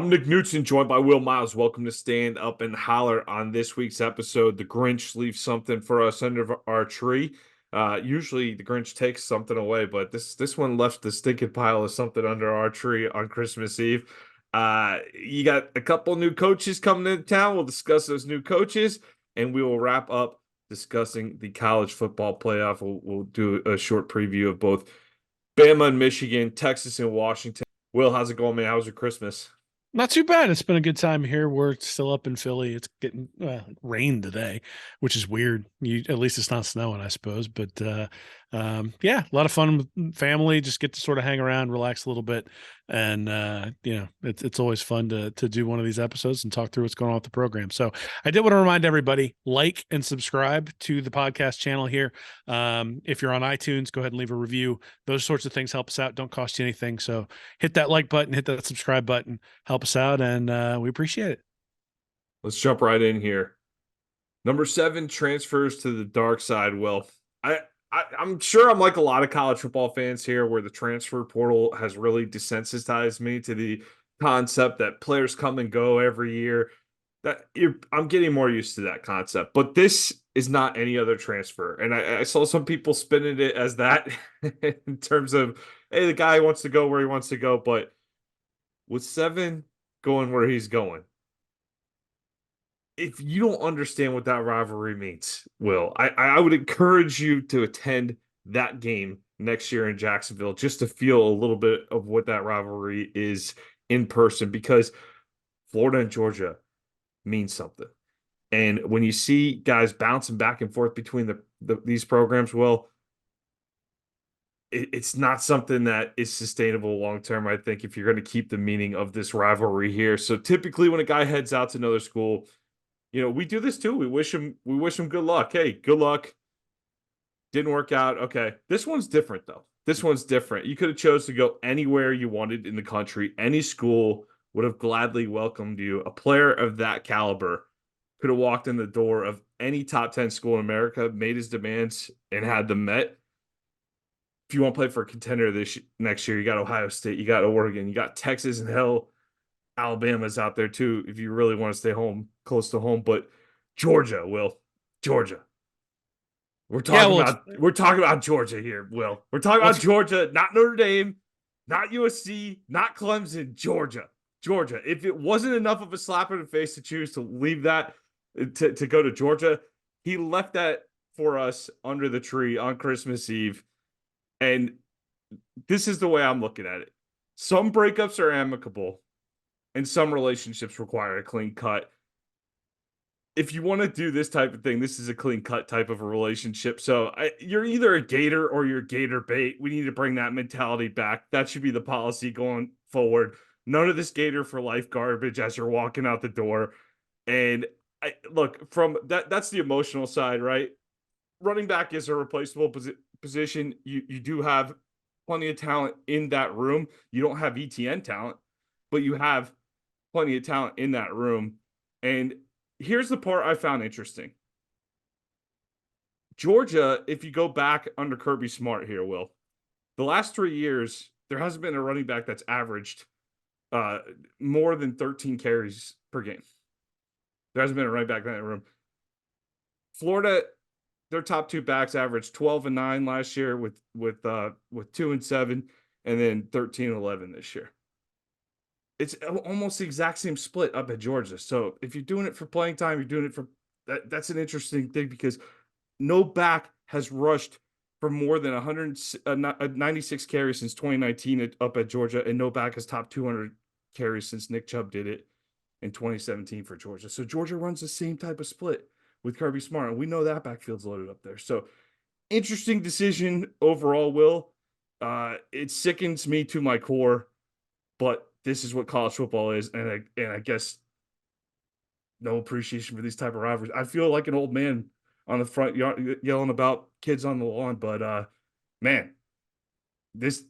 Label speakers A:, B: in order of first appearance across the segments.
A: I'm Nick Knudsen, joined by Will Miles. Welcome to Stand Up and Holler. On this week's episode, the Grinch leaves something for us under our tree. Usually the Grinch takes something away, but this one left the stinking pile of something under our tree on Christmas Eve. You got a couple new coaches coming into town. We'll discuss those new coaches, and we will wrap up discussing the college football playoff. We'll do a short preview of both Bama and Michigan, Texas and Washington. Will, how's it going, man? How was your Christmas?
B: Not too bad. It's been a good time here. We're still up in Philly. It's getting rain today, which is weird. At least it's not snowing, I suppose. But yeah, a lot of fun with family. Just get to sort of hang around, relax a little bit, and it's always fun to do one of these episodes and talk through what's going on with the program. So I did want to remind everybody, like and subscribe to the podcast channel here. If you're on iTunes, go ahead and leave a review. Those sorts of things help us out. Don't cost you anything. So hit that like button, hit that subscribe button. Help us out, and we appreciate it.
A: Let's jump right in here. Number 7 transfers to the dark side. Well, I'm sure I'm like a lot of college football fans here, where the transfer portal has really desensitized me to the concept that players come and go every year. I'm getting more used to that concept, but this is not any other transfer. And I saw some people spinning it as that in terms of, hey, the guy wants to go where he wants to go. But with 7 going where he's going, if you don't understand what that rivalry means, Will, I would encourage you to attend that game next year in Jacksonville just to feel a little bit of what that rivalry is in person, because Florida and Georgia means something. And when you see guys bouncing back and forth between these programs, well, it's not something that is sustainable long term, I think, if you're going to keep the meaning of this rivalry here. So typically when a guy heads out to another school, we do this too. We wish him good luck. Hey, good luck. Didn't work out. Okay. This one's different though. This one's different. You could have chose to go anywhere you wanted in the country. Any school would have gladly welcomed you. A player of that caliber could have walked in the door of any top 10 school in America, made his demands, and had them met. If you want to play for a contender next year, you got Ohio State, you got Oregon, you got Texas, and hell, Alabama's out there too, if you really want to stay close to home. But Georgia, Will, Georgia. We're talking about Georgia here, Will. We're talking about Georgia, not Notre Dame, not USC, not Clemson, Georgia. Georgia. If it wasn't enough of a slap in the face to choose to leave that to go to Georgia, he left that for us under the tree on Christmas Eve. And this is the way I'm looking at it. Some breakups are amicable, and some relationships require a clean cut. If you want to do this type of thing, this is a clean cut type of a relationship. So you're either a Gator or you're Gator bait. We need to bring that mentality back. That should be the policy going forward. None of this Gator for life garbage as you're walking out the door. And look, from that's the emotional side, right? Running back is a replaceable position. You do have plenty of talent in that room. You don't have ETN talent, but you have plenty of talent in that room. And here's the part I found interesting. Georgia, if you go back under Kirby Smart here, Will, the last 3 years, there hasn't been a running back that's averaged more than 13 carries per game. There hasn't been a running back in that room. Florida, their top 2 backs averaged 12 and 9 last year with 2 and 7, and then 13 and 11 this year. It's almost the exact same split up at Georgia. So if you're doing it for playing time, you're doing it for that's an interesting thing, because no back has rushed for more than 96 carries since 2019 up at Georgia, and no back has topped 200 carries since Nick Chubb did it in 2017 for Georgia. So Georgia runs the same type of split with Kirby Smart, and we know that backfield's loaded up there. So interesting decision overall, Will. It sickens me to my core, but this is what college football is, and I guess no appreciation for these type of rivalries. I feel like an old man on the front yard yelling about kids on the lawn, but man, this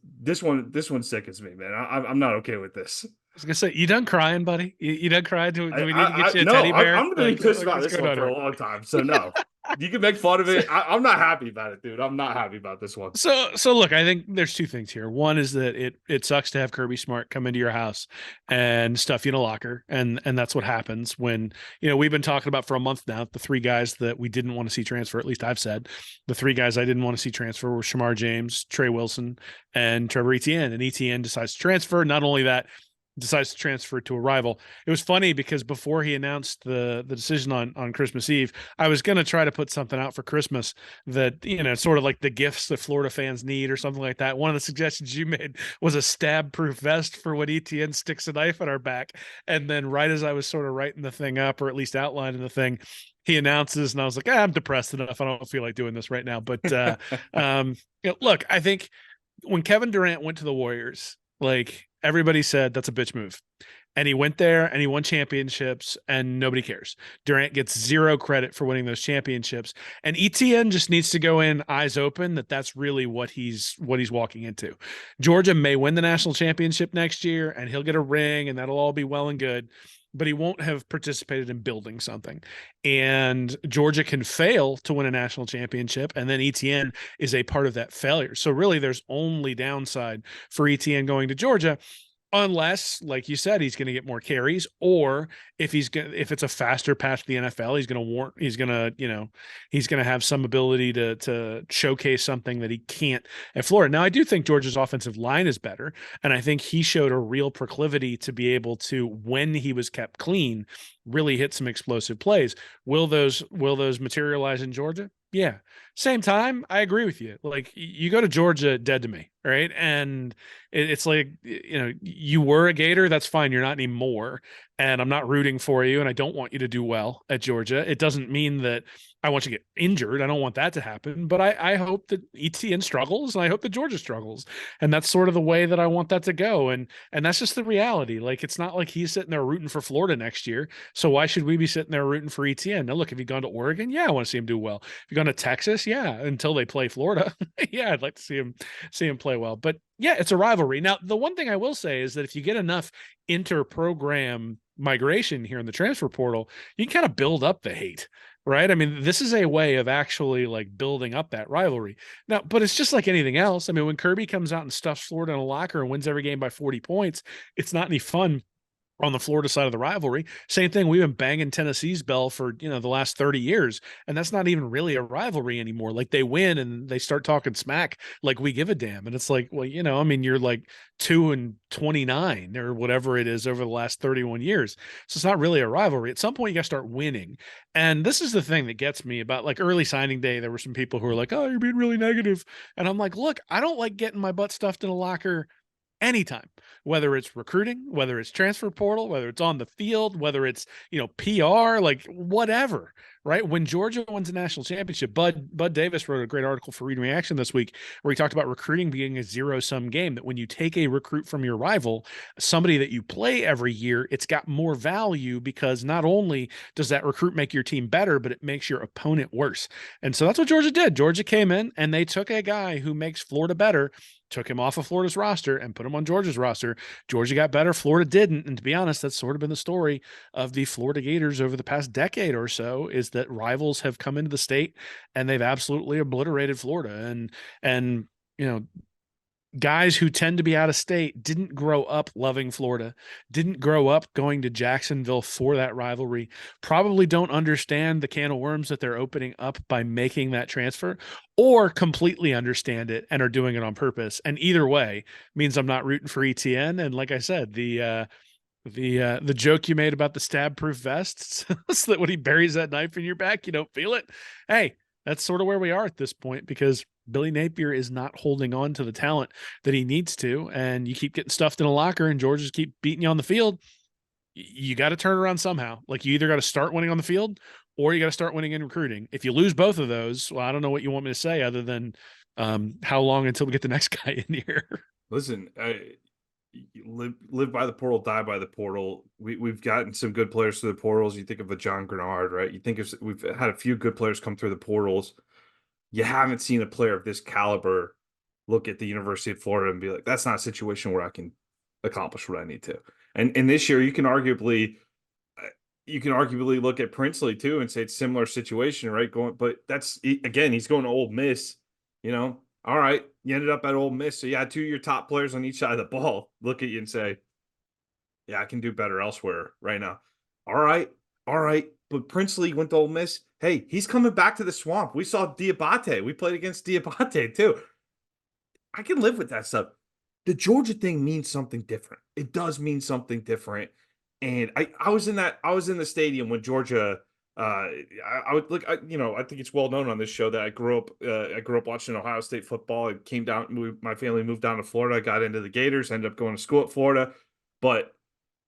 A: one sickens me, man. I'm not okay with this.
B: I was gonna say, you done crying, buddy? You done crying? Do we need to get you a
A: no,
B: teddy bear?
A: I'm going to be pissed about this one for a long time. So no, You can make fun of it. I'm not happy about it, dude. I'm not happy about this one.
B: So look, I think there's two things here. One is that it sucks to have Kirby Smart come into your house and stuff you in a locker, and that's what happens when we've been talking about for a month now. The three guys that we didn't want to see transfer, at least I've said, the three guys I didn't want to see transfer were Shamar James, Trey Wilson, and Trevor Etienne. And Etienne decides to transfer. Not only that, decides to transfer to a rival. It was funny because before he announced the decision on Christmas Eve, I was going to try to put something out for Christmas that sort of like the gifts that Florida fans need or something like that. One of the suggestions you made was a stab-proof vest for when ETN sticks a knife in our back. And then right as I was sort of writing the thing up, or at least outlining the thing, he announces, and I was like, I'm depressed enough. I don't feel like doing this right now. But look, I think when Kevin Durant went to the Warriors, like everybody said, that's a bitch move. And he went there and he won championships and nobody cares. Durant gets zero credit for winning those championships. And ETN just needs to go in eyes open that that's really what he's walking into. Georgia may win the national championship next year and he'll get a ring and that'll all be well and good, but he won't have participated in building something. And Georgia can fail to win a national championship, and then ETN is a part of that failure. So really there's only downside for ETN going to Georgia, unless, like you said, he's going to get more carries, or if it's a faster path to the NFL, he's going to have some ability to showcase something that he can't at Florida. Now, I do think Georgia's offensive line is better, and I think he showed a real proclivity to be able to, when he was kept clean, really hit some explosive plays. Will those materialize in Georgia? Yeah. Same time, I agree with you. Like, you go to Georgia, dead to me, right? And it's like, you were a Gator, that's fine. You're not anymore. And I'm not rooting for you, and I don't want you to do well at Georgia. It doesn't mean that I want you to get injured. I don't want that to happen. But I hope that ETN struggles, and I hope that Georgia struggles. And that's sort of the way that I want that to go. And that's just the reality. Like, it's not like he's sitting there rooting for Florida next year. So why should we be sitting there rooting for ETN? Now, look, if you've gone to Oregon, yeah, I want to see him do well. If you've gone to Texas, yeah, until they play Florida, yeah, I'd like to see him play well. But yeah, it's a rivalry. Now, the one thing I will say is that if you get enough inter-program migration here in the transfer portal, you can kind of build up the hate, right? I mean, this is a way of actually like building up that rivalry. Now, but it's just like anything else. I mean, when Kirby comes out and stuffs Florida in a locker and wins every game by 40 points, it's not any fun on the Florida side of the rivalry. Same thing. We've been banging Tennessee's bell for, the last 30 years. And that's not even really a rivalry anymore. Like, they win and they start talking smack like we give a damn. And it's like, well, I mean, you're like 2-29 or whatever it is over the last 31 years. So it's not really a rivalry. At some point, you got to start winning. And this is the thing that gets me about, like, early signing day. There were some people who were like, oh, you're being really negative. And I'm like, look, I don't like getting my butt stuffed in a locker anytime, whether it's recruiting, whether it's transfer portal, whether it's on the field, whether it's, PR, like whatever, right? When Georgia wins a national championship, Bud Davis wrote a great article for Reading Reaction this week where he talked about recruiting being a zero-sum game, that when you take a recruit from your rival, somebody that you play every year, it's got more value because not only does that recruit make your team better, but it makes your opponent worse. And so that's what Georgia did. Georgia came in and they took a guy who makes Florida better, took him off of Florida's roster and put him on Georgia's roster. Georgia got better, Florida didn't. And to be honest, that's sort of been the story of the Florida Gators over the past decade or so, is that rivals have come into the state and they've absolutely obliterated Florida. And guys who tend to be out of state didn't grow up loving Florida, didn't grow up going to Jacksonville for that rivalry, probably don't understand the can of worms that they're opening up by making that transfer, or completely understand it and are doing it on purpose. And either way means I'm not rooting for ETN. And like I said, the joke you made about the stab proof vest, so that when he buries that knife in your back, you don't feel it. Hey, that's sort of where we are at this point, because Billy Napier is not holding on to the talent that he needs to. And you keep getting stuffed in a locker and Georgia's keep beating you on the field. You got to turn around somehow. Like, you either got to start winning on the field or you got to start winning in recruiting. If you lose both of those, well, I don't know what you want me to say other than how long until we get the next guy in here.
A: Listen, live by the portal, die by the portal. We've gotten some good players through the portals. You think of a John Grenard, right? You think of, we've had a few good players come through the portals. You haven't seen a player of this caliber look at the University of Florida and be like, that's not a situation where I can accomplish what I need to. And this year, you can arguably, you can arguably look at Princely too and say it's similar situation, right? Going, but again, he's going to Ole Miss. You know, all right, you ended up at Ole Miss, so you had two of your top players on each side of the ball. Look at you and say, yeah, I can do better elsewhere right now. All right, but Princely went to Ole Miss. Hey, he's coming back to the swamp. We saw Diabate. We played against Diabate too. I can live with that stuff. The Georgia thing means something different. It does mean something different. And I was in the stadium when Georgia I would look I think it's well known on this show that I grew up watching Ohio State football. It came down my family moved down to Florida, got into the Gators, ended up going to school at Florida. But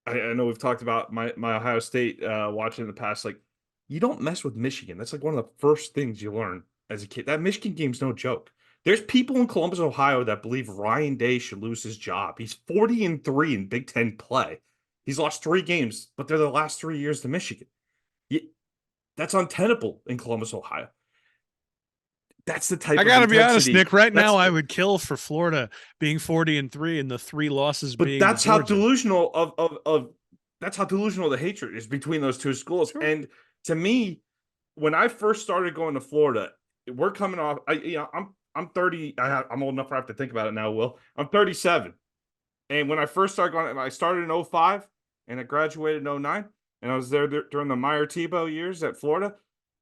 A: I know we've talked about my Ohio State watching in the past. Like, you don't mess with Michigan. That's like one of the first things you learn as a kid. That Michigan game's no joke. There's people in Columbus, Ohio that believe Ryan Day should lose his job. He's 40-3 in Big Ten play. He's lost 3 games, but they're the last 3 years to Michigan. That's untenable in Columbus, Ohio. That's the type
B: I
A: of
B: got to be honest,
A: intensity.
B: Nick. Right
A: That's
B: now, I would kill for Florida being 40-3 and the 3 losses
A: But
B: being to
A: that's how
B: Georgia.
A: delusional of that's how delusional the hatred is between those two schools.
B: Sure.
A: And to me, when I first started going to Florida, we're coming off. I'm 30. I'm old enough where I have to think about it now. Will I'm 37, and when I first started going, I started in 05 and I graduated in 09, and I was there during the Meyer Tebow years at Florida.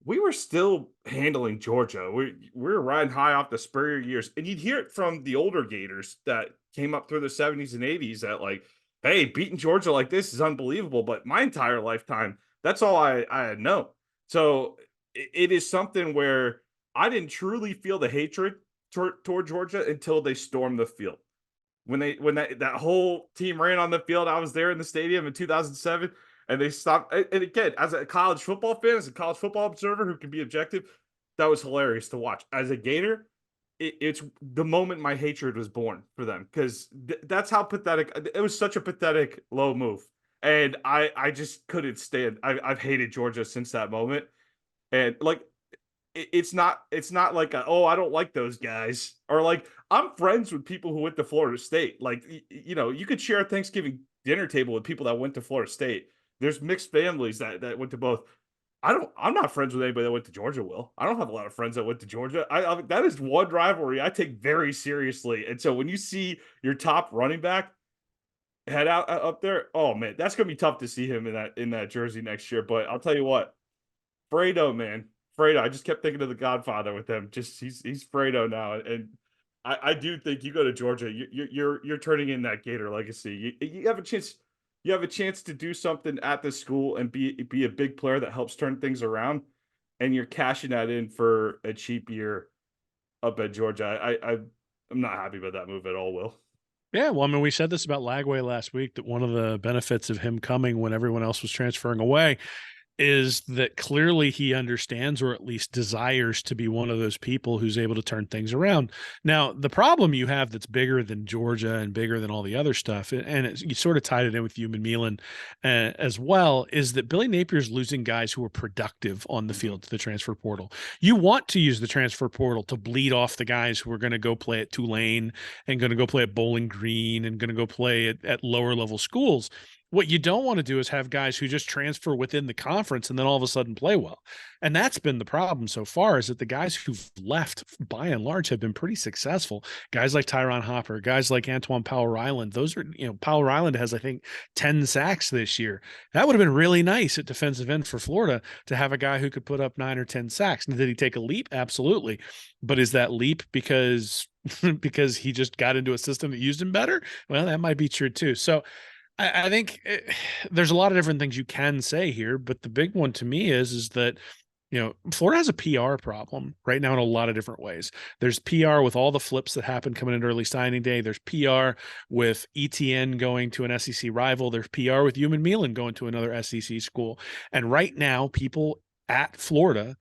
A: We were still handling Georgia. We were riding high off the Spurrier years, and you'd hear it from the older Gators that came up through the 70s and 80s that like, hey, beating Georgia like this is unbelievable. But my entire lifetime, that's all I had known. So it is something where I didn't truly feel the hatred toward Georgia until they stormed the field. When that whole team ran on the field, I was there in the stadium in 2007, and they stopped. And again, as a college football fan, as a college football observer who can be objective, that was hilarious to watch. As a Gator, it's the moment my hatred was born for them because that's how pathetic. It was such a pathetic low move, and I just couldn't stand. I've hated Georgia since that moment, and like it's not like oh, I don't like those guys, or like I'm friends with people who went to Florida State. Like you could share a Thanksgiving dinner table with people that went to Florida State. There's mixed families that went to both. I'm not friends with anybody that went to Georgia. Will I don't have a lot of friends that went to Georgia. That is one rivalry I take very seriously. And so when you see your top running back head out up there, oh man, that's gonna be tough to see him in that jersey next year. But I'll tell you what, Fredo, man, Fredo. I just kept thinking of the Godfather with him. Just he's Fredo now, and I do think you go to Georgia, you're turning in that Gator legacy. You have a chance. You have a chance to do something at the school and be a big player that helps turn things around, and you're cashing that in for a cheap year up at Georgia. I'm not happy about that move at all. Will.
B: Yeah, well, I mean, we said this about Lagway last week that one of the benefits of him coming when everyone else was transferring away is that clearly he understands or at least desires to be one of those people who's able to turn things around. Now, the problem you have that's bigger than Georgia and bigger than all the other stuff, and you sort of tied it in with Human Mealan as well, is that Billy Napier's losing guys who are productive on the field to the transfer portal. You want to use the transfer portal to bleed off the guys who are going to go play at Tulane and going to go play at Bowling Green and going to go play at lower level schools. What you don't want to do is have guys who just transfer within the conference and then all of a sudden play well. And that's been the problem so far, is that the guys who've left by and large have been pretty successful. Guys like Tyron Hopper, guys like Antoine Powell-Ryland. Those are, Powell-Ryland has, I think, 10 sacks this year. That would have been really nice at defensive end for Florida to have a guy who could put up 9 or 10 sacks. And did he take a leap? Absolutely. But is that leap because he just got into a system that used him better? Well, that might be true too. So I think there's a lot of different things you can say here, but the big one to me is that, Florida has a PR problem right now in a lot of different ways. There's PR with all the flips that happened coming into early signing day. There's PR with Etienne going to an SEC rival. There's PR with Human Mealan going to another SEC school. And right now, people at Florida,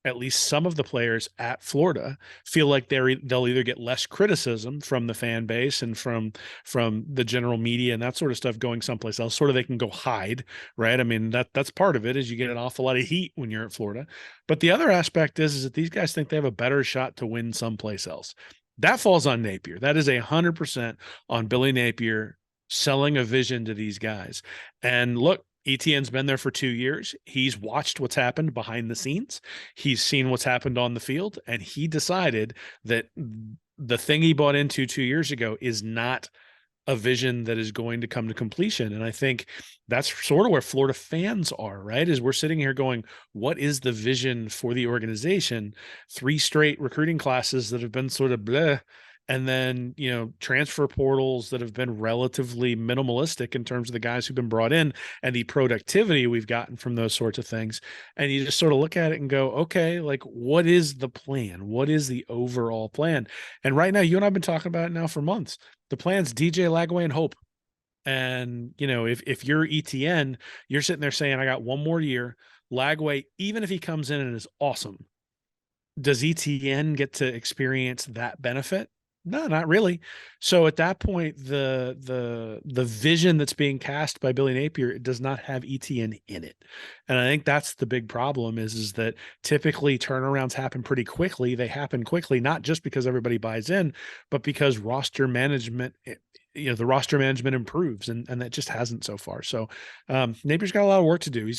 B: at least some of the players at Florida, feel like they'll either get less criticism from the fan base and from the general media and that sort of stuff going someplace else, sort of they can go hide, right? I mean, that's part of it, is you get an awful lot of heat when you're at Florida. But the other aspect is that these guys think they have a better shot to win someplace else. That falls on Napier. That is 100% on Billy Napier selling a vision to these guys. And look, Etienne's been there for 2 years. He's watched what's happened behind the scenes. He's seen what's happened on the field, and he decided that the thing he bought into 2 years ago is not a vision that is going to come to completion. And I think that's sort of where Florida fans are, right? Is we're sitting here going, what is the vision for the organization? 3 straight recruiting classes that have been sort of bleh. And then, transfer portals that have been relatively minimalistic in terms of the guys who've been brought in and the productivity we've gotten from those sorts of things. And you just sort of look at it and go, okay, like, what is the plan? What is the overall plan? And right now, you and I have been talking about it now for months. The plan's DJ Lagway and Hope. And if you're ETN, you're sitting there saying, I got one more year. Lagway, even if he comes in and is awesome, does ETN get to experience that benefit? No, not really. So at that point, the vision that's being cast by Billy Napier does not have ETN in it. And I think that's the big problem is that typically turnarounds happen pretty quickly. They happen quickly, not just because everybody buys in, but because roster management, the roster management improves, and that just hasn't so far. So Napier's got a lot of work to do.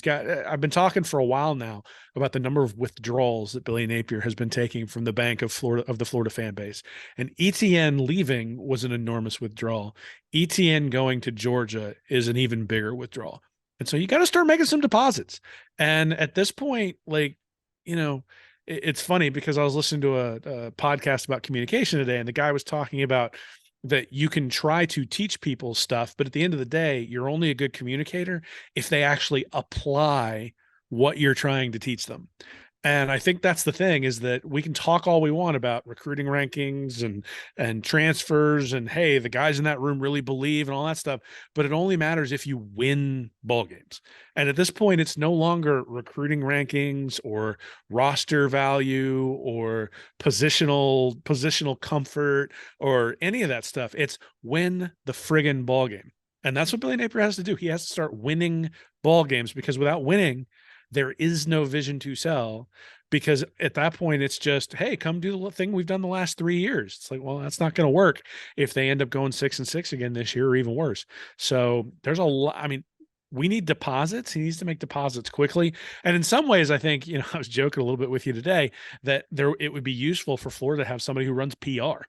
B: I've been talking for a while now about the number of withdrawals that Billy Napier has been taking from the bank of the Florida fan base. And ETN leaving was an enormous withdrawal. ETN going to Georgia is an even bigger withdrawal. And so you got to start making some deposits. And at this point, it's funny because I was listening to a podcast about communication today, and the guy was talking about that you can try to teach people stuff, but at the end of the day, you're only a good communicator if they actually apply what you're trying to teach them. And I think that's the thing, is that we can talk all we want about recruiting rankings and transfers and, hey, the guys in that room really believe and all that stuff, but it only matters if you win ball games. And at this point, it's no longer recruiting rankings or roster value or positional comfort or any of that stuff. It's win the friggin' ball game. And that's what Billy Napier has to do. He has to start winning ball games, because without winning, there is no vision to sell, because at that point it's just, hey, come do the thing we've done the last 3 years. It's like, well, that's not going to work if they end up going 6-6 again this year, or even worse. So there's a lot. I mean, we need deposits. He needs to make deposits quickly. And in some ways, I think, I was joking a little bit with you today that it would be useful for Florida to have somebody who runs PR,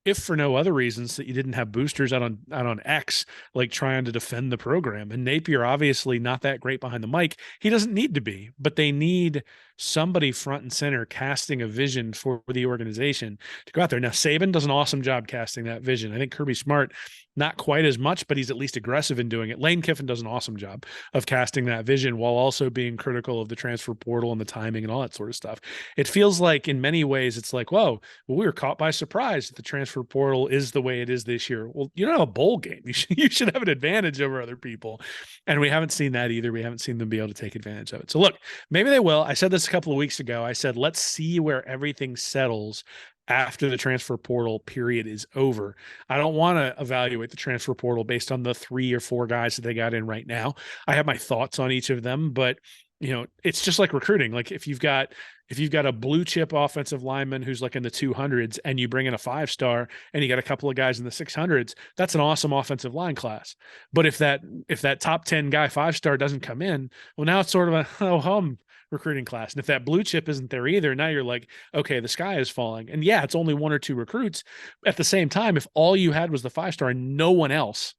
B: if for no other reasons that you didn't have boosters out on X, like trying to defend the program. And Napier, obviously not that great behind the mic. He doesn't need to be, but they need somebody front and center casting a vision for the organization to go out there. Now, Saban does an awesome job casting that vision. I think Kirby Smart, not quite as much, but he's at least aggressive in doing it. Lane Kiffin does an awesome job of casting that vision while also being critical of the transfer portal and the timing and all that sort of stuff. It feels like in many ways, it's like, whoa, well, we were caught by surprise that the transfer portal is the way it is this year. Well, you don't have a bowl game. You should have an advantage over other people. And we haven't seen that either. We haven't seen them be able to take advantage of it. So look, maybe they will. I said this a couple of weeks ago. I said, let's see where everything settles after the transfer portal period is over. I don't want to evaluate the transfer portal based on the 3 or 4 guys that they got in right now. I have my thoughts on each of them, but it's just like recruiting. Like if you've got a blue chip offensive lineman who's like in the 200s and you bring in a 5-star and you got a couple of guys in the 600s, that's an awesome offensive line class. But if that top 10 guy 5-star doesn't come in, well, now it's sort of a hum recruiting class. And if that blue chip isn't there either, now you're like, okay, the sky is falling. And yeah, it's only 1 or 2 recruits. At the same time, if all you had was the 5-star and no one else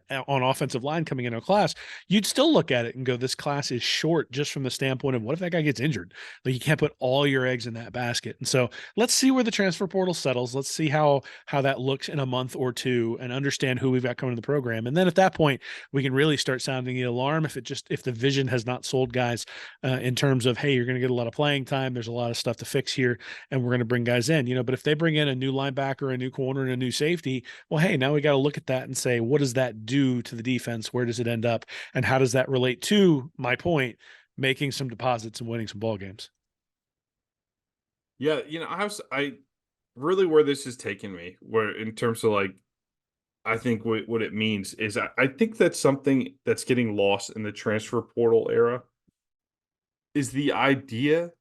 B: on offensive line coming into a class, you'd still look at it and go, this class is short, just from the standpoint of what if that guy gets injured? Like, you can't put all your eggs in that basket. And so let's see where the transfer portal settles. Let's see how that looks in a month or two and understand who we've got coming to the program. And then at that point, we can really start sounding the alarm if the vision has not sold guys in terms of, hey, you're going to get a lot of playing time. There's a lot of stuff to fix here, and we're going to bring guys in, but if they bring in a new linebacker, a new corner, and a new safety, well, hey, now we got to look at that and say, what does that do to the defense? Where does it end up? And how does that relate to my point, making some deposits and winning some ball games?
A: Yeah, I really, where this is taking me, where in terms of like, I think what it means is I think that's something that's getting lost in the transfer portal era, is the idea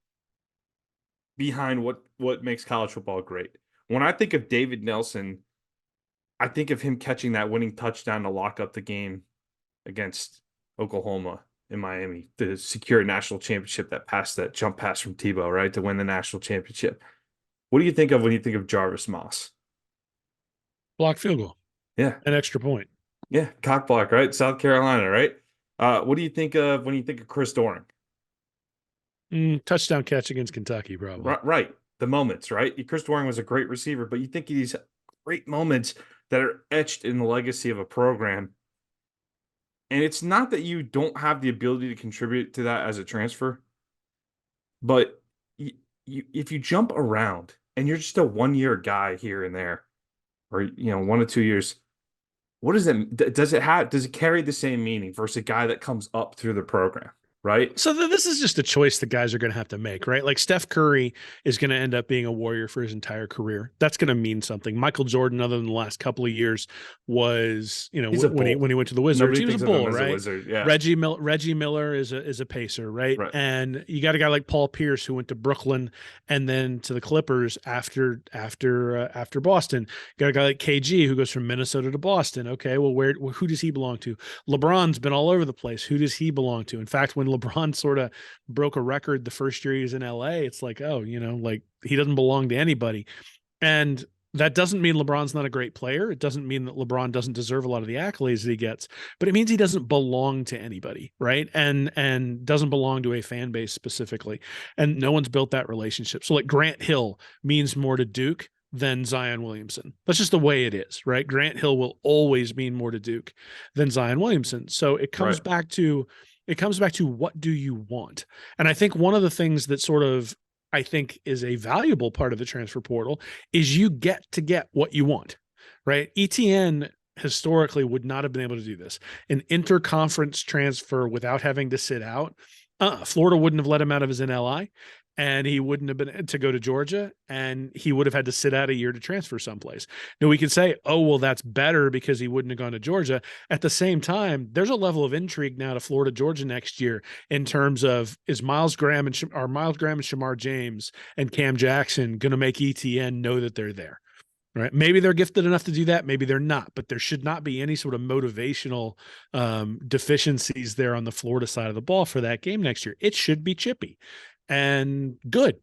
A: behind what makes college football great. When I think of David Nelson, I think of him catching that winning touchdown to lock up the game against Oklahoma in Miami to secure a national championship, that passed that jump pass from Tebow, right, to win the national championship. What do you think of when you think of Jarvis Moss?
B: Block field goal,
A: Yeah,
B: an extra point.
A: yeah, cock block, right? South Carolina, right? What do you think of when you think of Chris Doering?
B: Touchdown catch against Kentucky, probably.
A: Right, right. The moments, right? Chris Doering was a great receiver, but you think of these great moments that are etched in the legacy of a program. And it's not that you don't have the ability to contribute to that as a transfer, but if you jump around and you're just a 1 year guy here and there, or 1 or 2 years, what does it does it carry the same meaning versus a guy that comes up through the program, right?
B: So this is just a choice that guys are going to have to make, right? Like Steph Curry is going to end up being a Warrior for his entire career. That's going to mean something. Michael Jordan, other than the last couple of years, was
A: He's a
B: when
A: bull.
B: he went to the Wizards,
A: Nobody
B: he was a
A: thinks of him
B: bull,
A: as a
B: right?
A: wizard. Yeah,
B: Reggie Miller is a pacer, right?
A: right.
B: And you got a guy like Paul Pierce who went to Brooklyn and then to the Clippers after Boston. You got a guy like KG who goes from Minnesota to Boston. Okay, well, who does he belong to? LeBron's been all over the place. Who does he belong to? In fact, when LeBron sort of broke a record the first year he was in LA, it's like, oh, like he doesn't belong to anybody. And that doesn't mean LeBron's not a great player. It doesn't mean that LeBron doesn't deserve a lot of the accolades that he gets, but it means he doesn't belong to anybody, right? And doesn't belong to a fan base specifically. And no one's built that relationship. So like Grant Hill means more to Duke than Zion Williamson. That's just the way it is, right? Grant Hill will always mean more to Duke than Zion Williamson. So
A: Right.
B: it comes back to what do you want? And I think one of the things that sort of I think is a valuable part of the transfer portal is you get to get what you want, right? Etienne historically would not have been able to do this. An interconference transfer without having to sit out. Florida wouldn't have let him out of his NLI, and he wouldn't have been to go to Georgia, and he would have had to sit out a year to transfer someplace. Now we could say, oh, well, that's better because he wouldn't have gone to Georgia. At the same time, there's a level of intrigue now to Florida, Georgia next year in terms of are Miles Graham and Shamar James and Cam Jackson going to make ETN know that they're there? Right. Maybe they're gifted enough to do that. Maybe they're not, but there should not be any sort of motivational deficiencies there on the Florida side of the ball for that game next year. It should be chippy and good.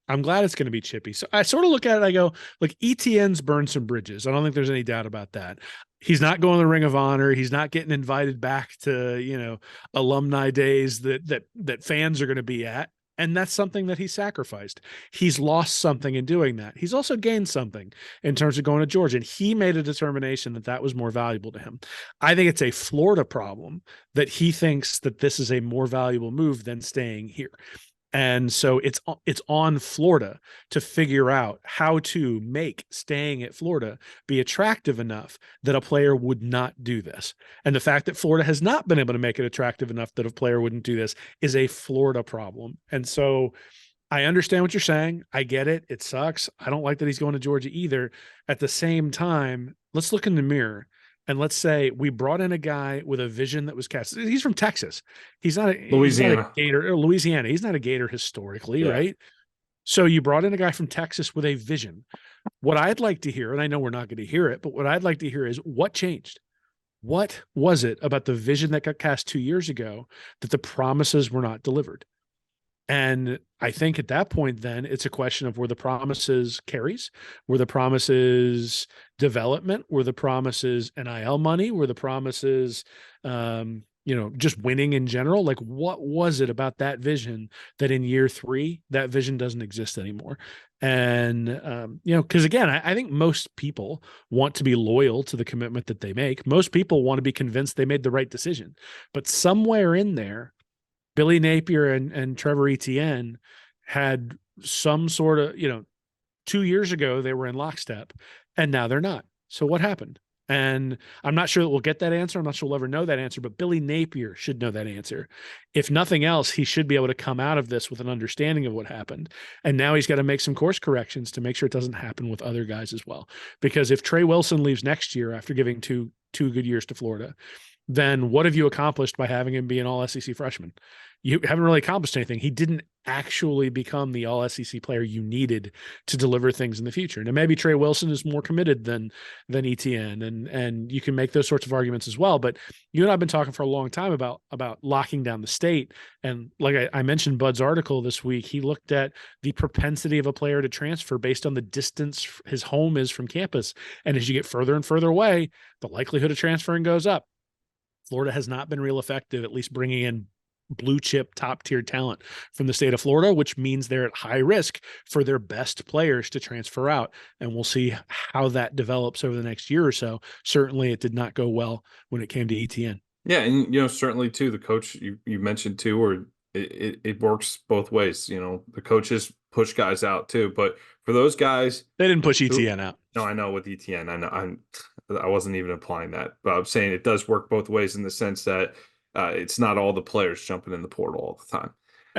B: I'm glad it's going to be chippy. So I sort of look at it. I go, like, ETN's burned some bridges. I don't think there's any doubt about that. He's not going to the Ring of Honor. He's not getting invited back to, alumni days that fans are going to be at. And that's something that he sacrificed. He's lost something in doing that. He's also gained something in terms of going to Georgia. And he made a determination that that was more valuable to him. I think it's a Florida problem that he thinks that this is a more valuable move than staying here. And so it's on Florida to figure out how to make staying at Florida be attractive enough that a player would not do this. And the fact that Florida has not been able to make it attractive enough that a player wouldn't do this is a Florida problem. And so I understand what you're saying. I get it. It sucks. I don't like that he's going to Georgia either. At the same time, let's look in the mirror. And let's say we brought in a guy with a vision that was cast. He's from Texas. He's not a
A: Louisiana.
B: Gator, or Louisiana. He's not a Gator historically,
A: Yeah.
B: right? So you brought in a guy from Texas with a vision. What I'd like to hear, and I know we're not going to hear it, but what I'd like to hear is what changed? What was it about the vision that got cast 2 years ago that the promises were not delivered? And I think at that point, then it's a question of were the promises carries, were the promises development, were the promises NIL money, were the promises, just winning in general. Like, what was it about that vision that in year 3, that vision doesn't exist anymore? And, because again, I think most people want to be loyal to the commitment that they make. Most people want to be convinced they made the right decision, but somewhere in there, Billy Napier and Trevor Etienne had some sort of, 2 years ago, they were in lockstep and now they're not. So what happened? And I'm not sure that we'll get that answer. I'm not sure we'll ever know that answer, but Billy Napier should know that answer. If nothing else, he should be able to come out of this with an understanding of what happened. And now he's got to make some course corrections to make sure it doesn't happen with other guys as well. Because if Trey Wilson leaves next year after giving two good years to Florida, then what have you accomplished by having him be an all SEC freshman? you haven't really accomplished anything. He didn't actually become the all SEC player you needed to deliver things in the future. Now maybe Trey Wilson is more committed than Etienne, and you can make those sorts of arguments as well. But you and I've been talking for a long time about locking down the state. And like I mentioned Bud's article this week, he looked at the propensity of a player to transfer based on the distance his home is from campus. And as you get further and further away, the likelihood of transferring goes up. Florida has not been real effective, at least bringing in blue chip top tier talent from the state of Florida, which means they're at high risk for their best players to transfer out. And we'll see how that develops over the next year or so. Certainly it did not go well when it came to Etienne.
A: Yeah, and certainly too, the coach you mentioned too, or it works both ways. The coaches push guys out too, but for those guys,
B: they didn't push Etienne out.
A: No, I know with Etienne, I know I wasn't even applying that, but I'm saying it does work both ways in the sense that it's not all the players jumping in the portal all the time.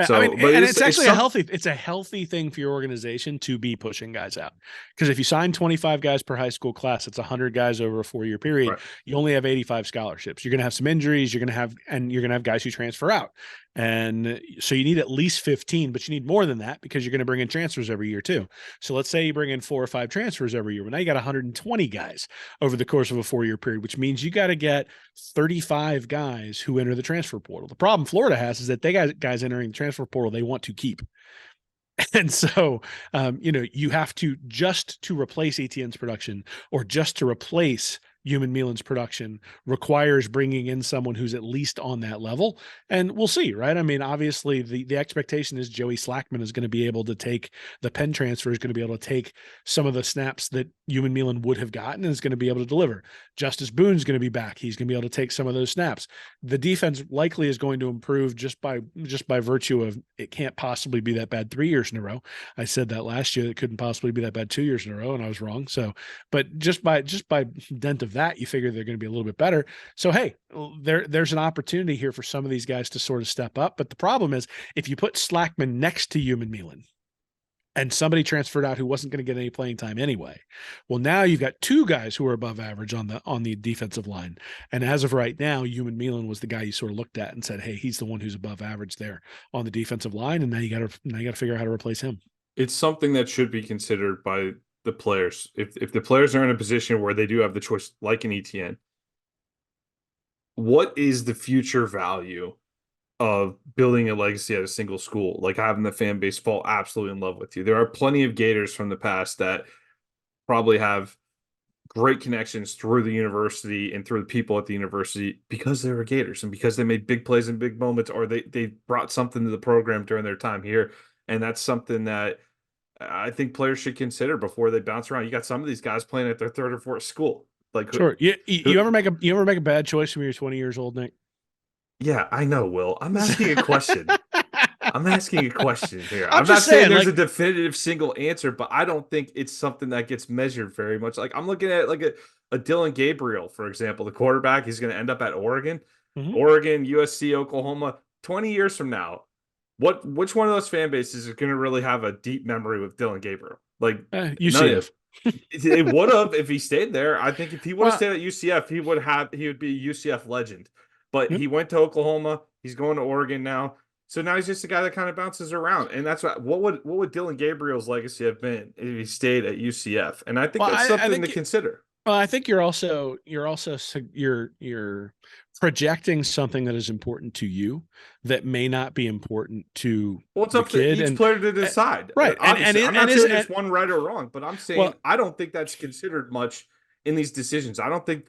A: So,
B: I mean,
A: but
B: and it's actually it's a healthy thing for your organization to be pushing guys out. Because if you sign 25 guys per high school class, it's 100 guys over a 4-year period. Right. You only have 85 scholarships. You're going to have some injuries. You're going to have guys who transfer out. And so you need at least 15, but you need more than that because you're going to bring in transfers every year too. So let's say you bring in 4 or 5 transfers every year. Well, now you got 120 guys over the course of a 4-year period, which means you got to get 35 guys who enter the transfer portal. The problem Florida has is that they got guys entering the transfer portal they want to keep. And so, you have to just to replace Etienne's production or just to replace Human Milan's production requires bringing in someone who's at least on that level. And we'll see, right? I mean, obviously the expectation is Joey Slackman is going to be able to take the pen transfer, is going to be able to take some of the snaps that Human Milan would have gotten and is going to be able to deliver. Justice Boone's going to be back. He's going to be able to take some of those snaps. The defense likely is going to improve just by virtue of it can't possibly be that bad 3 years in a row. I said that last year. It couldn't possibly be that bad 2 years in a row, and I was wrong. So, but just by dent of that, you figure they're going to be a little bit better. So, hey, there's an opportunity here for some of these guys to sort of step up. But the problem is if you put Slackman next to Human Milan and somebody transferred out who wasn't going to get any playing time anyway, well, now you've got 2 guys who are above average on the defensive line. And as of right now, Human Milan was the guy you sort of looked at and said, hey, he's the one who's above average there on the defensive line. And now you got to figure out how to replace him.
A: It's something that should be considered by the players. If the players are in a position where they do have the choice, like an Etienne, what is the future value of building a legacy at a single school, like having the fan base fall absolutely in love with you? There are plenty of Gators from the past that probably have great connections through the university and through the people at the university because they were Gators and because they made big plays in big moments, or they brought something to the program during their time here. And that's something that I think players should consider before they bounce around. You got some of these guys playing at their 3rd or 4th school. Like,
B: sure. You ever make a bad choice when you're 20 years old, Nick?
A: Yeah, I know, Will. I'm asking a question. I'm asking a question here.
B: I'm
A: not saying there's
B: like,
A: a definitive single answer, but I don't think it's something that gets measured very much. Like I'm looking at like a Dylan Gabriel, for example, the quarterback. He's going to end up at Oregon, Oregon, USC, Oklahoma. 20 years from now, which one of those fan bases is going to really have a deep memory with Dylan Gabriel? Like
B: UCF.
A: It would have if he stayed there. I think if he would have stayed at UCF, he would be a UCF legend. But he went to Oklahoma. He's going to Oregon now. So now he's just a guy that kind of bounces around. And that's what would Dylan Gabriel's legacy have been if he stayed at UCF? And I think that's something to consider.
B: Well, I think you're projecting something that is important to you that may not be important to
A: it's up to each player to decide.
B: Right.
A: I'm not saying it's one right or wrong, but I'm saying I don't think that's considered much in these decisions. I think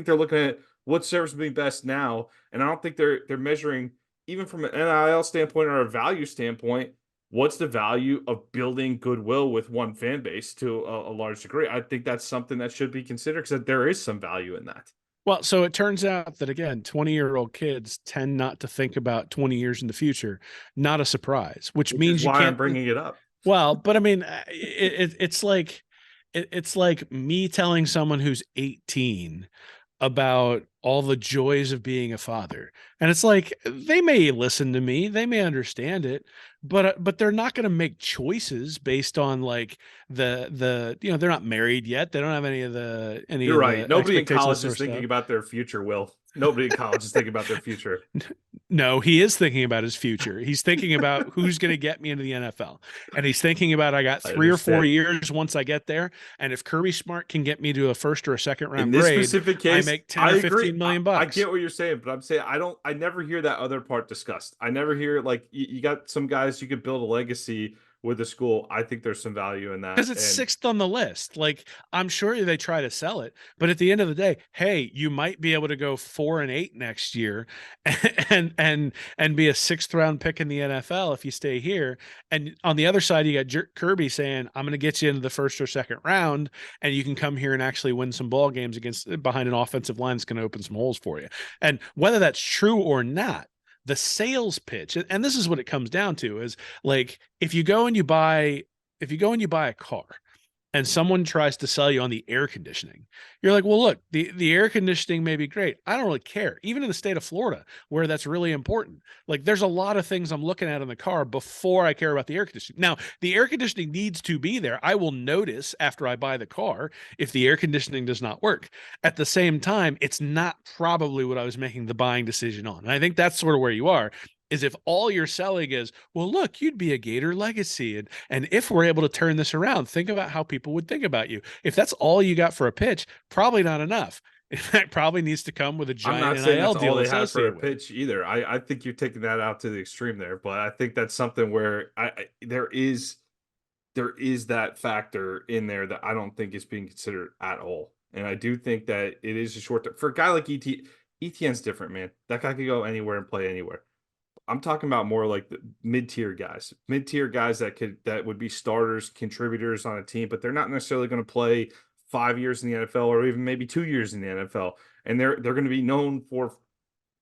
A: they're looking at what serves me best now, and I don't think they're measuring, even from an NIL standpoint or a value standpoint, what's the value of building goodwill with one fan base to a large degree. I think that's something that should be considered because there is some value in that.
B: Well, so it turns out that, again, 20-year-old kids tend not to think about 20 years in the future. Not a surprise, which means you can't.
A: I'm bringing it up.
B: Well, but I mean, it's like me telling someone who's 18 about all the joys of being a father. And it's like, they may listen to me, they may understand it, but they're not going to make choices based on like they're not married yet. They don't have any of the,
A: You're right. Nobody in college is thinking about their future, Will. Nobody in college is thinking about their future.
B: No, he is thinking about his future. He's thinking about who's going to get me into the NFL. And he's thinking about I got
A: I
B: 3 or 4 years once I get there. And if Kirby Smart can get me to a first or a second
A: In
B: round
A: this
B: grade,
A: specific
B: I
A: case,
B: make 10
A: I
B: or
A: agree.
B: 15 million
A: I
B: bucks.
A: get what you're saying, but I'm saying I never hear that other part discussed. I never hear like you got some guys you could build a legacy with a school. I think there's some value in
B: Because
A: that.
B: it's
A: And
B: sixth on the list. Like, I'm sure they try to sell it, but at the end of the day, hey, you might be able to go 4-8 next year and be a sixth round pick in the NFL if you stay here. And on the other side, you got Kirby saying, I'm going to get you into the first or second round, and you can come here and actually win some ball games against behind an offensive line that's going to open some holes for you. And whether that's true or not, the sales pitch, and this is what it comes down to, is like if you go and you buy a car and someone tries to sell you on the air conditioning, you're like, well, look, the air conditioning may be great. I don't really care. Even in the state of Florida, where that's really important. Like, there's a lot of things I'm looking at in the car before I care about the air conditioning. Now, the air conditioning needs to be there. I will notice after I buy the car if the air conditioning does not work. At the same time, it's not probably what I was making the buying decision on. And I think that's sort of where you are. Is if all you're selling is, well, look, you'd be a Gator legacy. And if we're able to turn this around, think about how people would think about you. If that's all you got for a pitch, probably not enough. In fact, probably needs to come with a
A: I'm
B: giant
A: not saying
B: NIL
A: that's all
B: deal
A: they had for a
B: associated with it.
A: pitch either. I think you're taking that out to the extreme there, but I think that's something where there is that factor in there that I don't think is being considered at all. And I do think that it is a short term for a guy like ETN's different, man. That guy could go anywhere and play anywhere. I'm talking about more like the mid-tier guys that would be starters, contributors on a team, but they're not necessarily going to play 5 years in the NFL or even maybe 2 years in the NFL, and they're going to be known for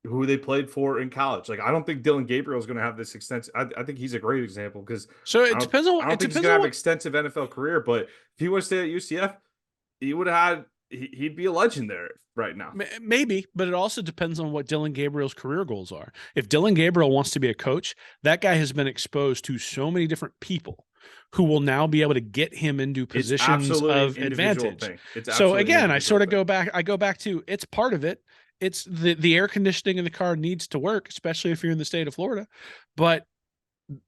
A: who they played for in college. Like I don't think Dylan Gabriel is going to have this extensive. I think he's a great example because
B: So
A: I
B: it
A: don't
B: depends on
A: I don't
B: it
A: think he's
B: depends
A: going to
B: on
A: have an
B: what.
A: extensive NFL career, but if he would stay at UCF, he would have had he'd be a legend there right now.
B: Maybe, but it also depends on what Dylan Gabriel's career goals are. If Dylan Gabriel wants to be a coach, that guy has been exposed to so many different people who will now be able to get him into
A: It's
B: positions
A: absolutely an
B: of
A: individual
B: advantage.
A: thing. It's
B: So
A: absolutely an
B: again, I
A: individual
B: sort of
A: thing.
B: go back to it's part of it. It's the air conditioning in the car needs to work, especially if you're in the state of Florida. But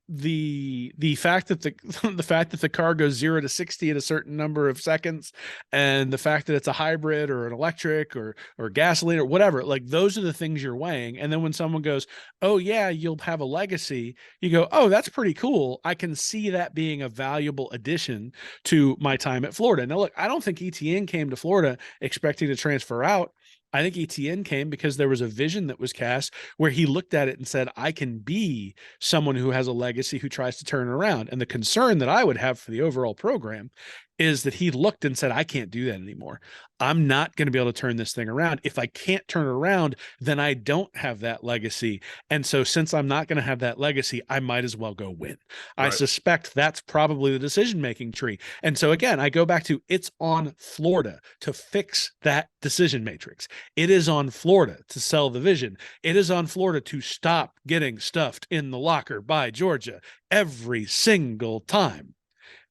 B: the fact that the the fact that the car goes 0 to 60 in a certain number of seconds, and the fact that it's a hybrid or an electric or gasoline or whatever, like those are the things you're weighing. And then when someone goes, oh yeah, you'll have a legacy, you go, oh, that's pretty cool. I can see that being a valuable addition to my time at Florida. Now look, I don't think Etienne came to Florida expecting to transfer out. I think Etienne came because there was a vision that was cast where he looked at it and said, I can be someone who has a legacy who tries to turn it around. And the concern that I would have for the overall program is that he looked and said, I can't do that anymore. I'm not going to be able to turn this thing around. If I can't turn it around, then I don't have that legacy. And so, since I'm not going to have that legacy, I might as well go win. I
A: Right.
B: suspect that's probably the decision making tree. And so, again, I go back to it's on Florida to fix that decision matrix. It is on Florida to sell the vision. It is on Florida to stop getting stuffed in the locker by Georgia every single time.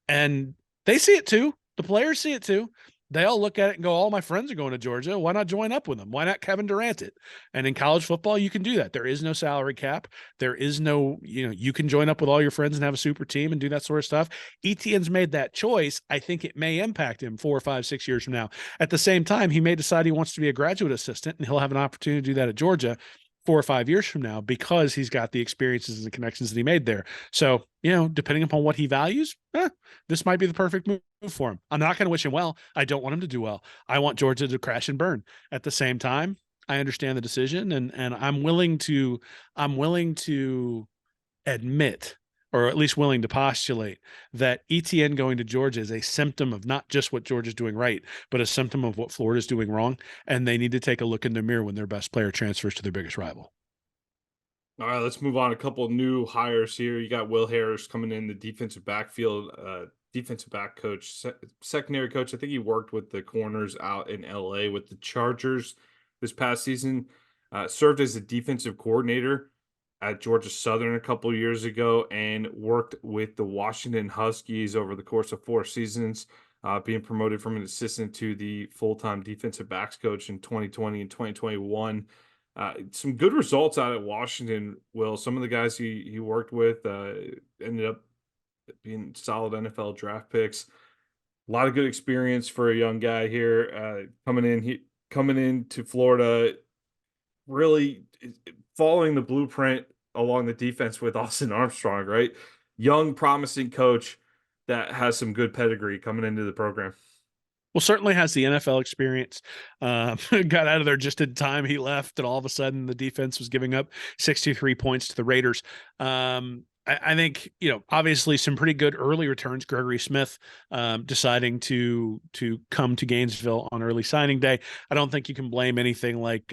B: And they see it too. The players see it too. They all look at it and go, all my friends are going to Georgia. Why not join up with them? Why not Kevin Durant it? And in college football, you can do that. There is no salary cap. There is no, you can join up with all your friends and have a super team and do that sort of stuff. Etienne's made that choice. I think it may impact him 4 or 5, 6 years from now. At the same time, he may decide he wants to be a graduate assistant and he'll have an opportunity to do that at Georgia 4 or 5 years from now because he's got the experiences and the connections that he made there. So, depending upon what he values, this might be the perfect move for him. I'm not going to wish him well. I don't want him to do well. I want Georgia to crash and burn. At the same time, I understand the decision, and I'm willing to admit, or at least willing to postulate, that Etienne going to Georgia is a symptom of not just what Georgia's doing right, but a symptom of what Florida's doing wrong. And they need to take a look in the mirror when their best player transfers to their biggest rival.
A: All right, let's move on. A couple new hires here. You got Will Harris coming in, the defensive backfield, defensive back coach, secondary coach. I think he worked with the corners out in LA with the Chargers this past season. Served as a defensive coordinator at Georgia Southern a couple years ago and worked with the Washington Huskies over the course of 4 seasons. being promoted from an assistant to the full-time defensive backs coach in 2020 and 2021. Some good results out at Washington. Will, some of the guys he worked with ended up being solid NFL draft picks. A lot of good experience for a young guy here coming into Florida, really following the blueprint along the defense with Austin Armstrong, right? Young, promising coach that has some good pedigree coming into the program.
B: Well, certainly has the NFL experience. Got out of there just in time. He left, and all of a sudden, the defense was giving up 63 points to the Raiders. I think, obviously some pretty good early returns. Gregory Smith deciding to come to Gainesville on early signing day. I don't think you can blame anything like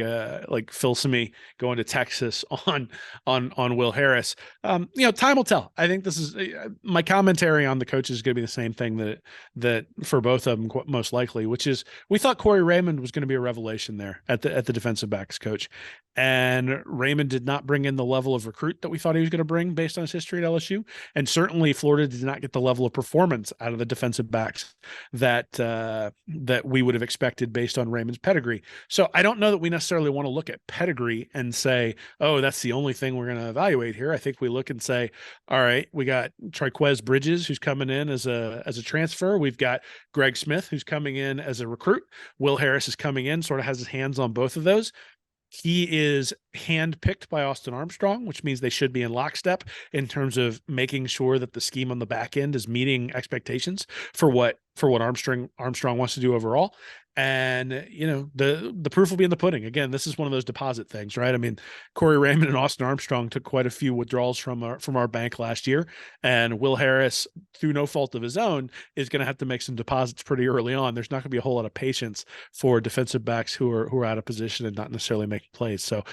B: Phil Simi going to Texas on Will Harris. Time will tell. I think this is my commentary on the coaches is going to be the same thing that for both of them most likely, which is we thought Corey Raymond was going to be a revelation there at the defensive backs coach, and Raymond did not bring in the level of recruit that we thought he was going to bring based on his history at LSU, and certainly Florida did not get the level of performance out of the defensive backs that we would have expected based on Raymond's pedigree. So I don't know that we necessarily want to look at pedigree and say, oh, that's the only thing we're going to evaluate here. I think we look and say, all right, we got Triquez Bridges, who's coming in as a transfer. We've got Greg Smith, who's coming in as a recruit. Will Harris is coming in, sort of has his hands on both of those. He is handpicked by Austin Armstrong, which means they should be in lockstep in terms of making sure that the scheme on the back end is meeting expectations for what Armstrong wants to do overall. And the proof will be in the pudding. Again, this is one of those deposit things, right? I mean, Corey Raymond and Austin Armstrong took quite a few withdrawals from our bank last year, and Will Harris, through no fault of his own, is going to have to make some deposits pretty early on. There's not going to be a whole lot of patience for defensive backs who are out of position and not necessarily making plays. So,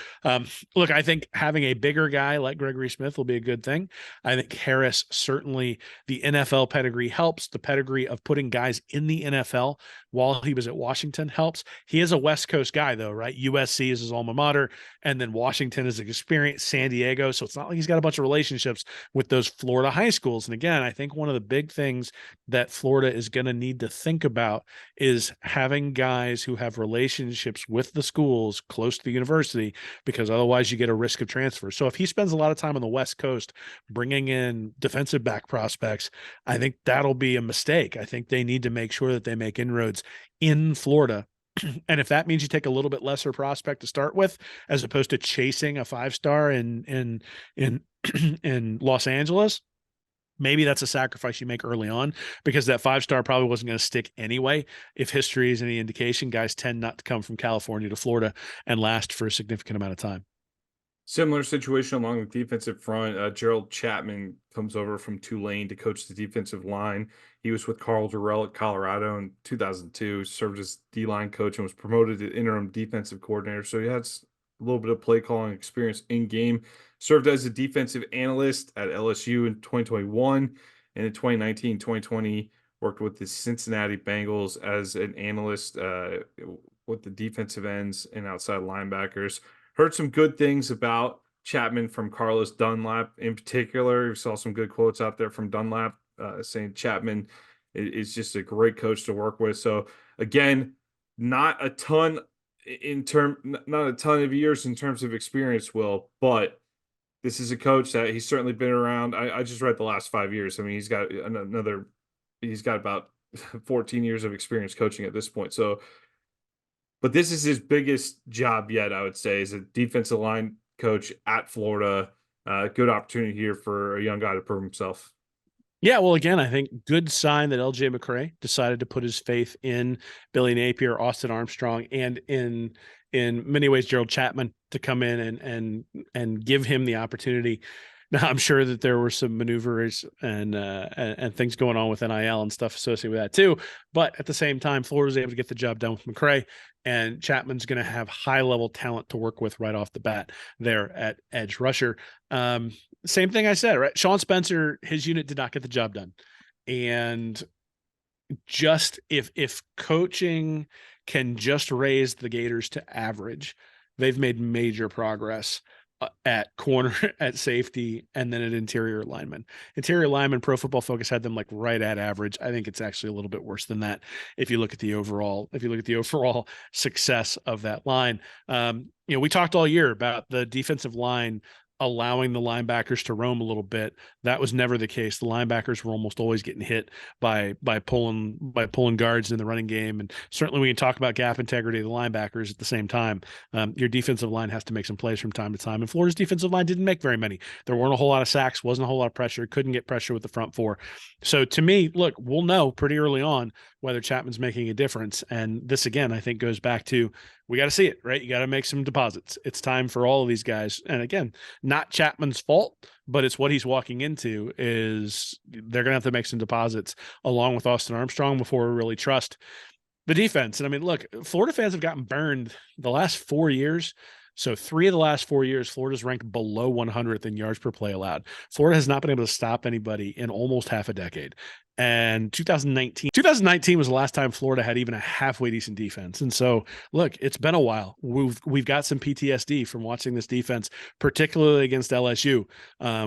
B: look, I think having a bigger guy like Gregory Smith will be a good thing. I think Harris, certainly the NFL pedigree helps. The pedigree of putting guys in the NFL while he was at Washington helps. He is a West Coast guy, though, right? USC is his alma mater, and then Washington is experienced, San Diego. So it's not like he's got a bunch of relationships with those Florida high schools. And again, I think one of the big things that Florida is going to need to think about is having guys who have relationships with the schools close to the university, because otherwise you get a risk of transfer. So if he spends a lot of time on the West Coast bringing in defensive back prospects, I think that'll be a mistake. I think they need to make sure that they make inroads in Florida. And if that means you take a little bit lesser prospect to start with, as opposed to chasing a 5-star in in Los Angeles, maybe that's a sacrifice you make early on, because that 5-star probably wasn't going to stick anyway. If history is any indication, guys tend not to come from California to Florida and last for a significant amount of time.
A: Similar situation along the defensive front. Gerald Chatman comes over from Tulane to coach the defensive line. He was with Carl Durrell at Colorado in 2002, served as D-line coach, and was promoted to interim defensive coordinator. So he has a little bit of play calling experience in game. Served as a defensive analyst at LSU in 2021, and in 2019, 2020, worked with the Cincinnati Bengals as an analyst with the defensive ends and outside linebackers. Heard some good things about Chatman from Carlos Dunlap in particular. We saw some good quotes out there from Dunlap saying Chatman is just a great coach to work with. So again, not a ton not a ton of years in terms of experience, Will, but this is a coach that he's certainly been around. I just read the last 5 years. I mean, he's got about 14 years of experience coaching at this point. So, but this is his biggest job yet, I would say, as a defensive line coach at Florida. Good opportunity here for a young guy to prove himself.
B: Yeah, well, again, I think good sign that LJ McCray decided to put his faith in Billy Napier, Austin Armstrong, and in many ways Gerald Chatman to come in and give him the opportunity. Now, I'm sure that there were some maneuvers and things going on with NIL and stuff associated with that too. But at the same time, Florida was able to get the job done with McCray, and Chapman's going to have high level talent to work with right off the bat there at edge rusher. Same thing I said, right? Sean Spencer, his unit did not get the job done. And just if coaching can just raise the Gators to average, they've made major progress. at corner, at safety, and then at interior lineman. Interior lineman, Pro Football Focus had them like right at average. I think it's actually a little bit worse than that if you look at the overall success of that line. We talked all year about the defensive line allowing the linebackers to roam a little bit. That was never the case. The linebackers were almost always getting hit by pulling guards in the running game. And certainly we can talk about gap integrity of the linebackers at the same time. Your defensive line has to make some plays from time to time. And Florida's defensive line didn't make very many. There weren't a whole lot of sacks, wasn't a whole lot of pressure, couldn't get pressure with the front four. So to me, look, we'll know pretty early on whether Chatman's making a difference. And this, again, I think goes back to, we got to see it, right? You got to make some deposits. It's time for all of these guys. And again, not Chatman's fault, but it's what he's walking into is they're going to have to make some deposits along with Austin Armstrong before we really trust the defense. And I mean, look, Florida fans have gotten burned the last 4 years. So 3 of the last 4 years, Florida's ranked below 100th in yards per play allowed. Florida has not been able to stop anybody in almost half a decade. And 2019 was the last time Florida had even a halfway decent defense. And so, look, it's been a while. We've got some PTSD from watching this defense, particularly against LSU.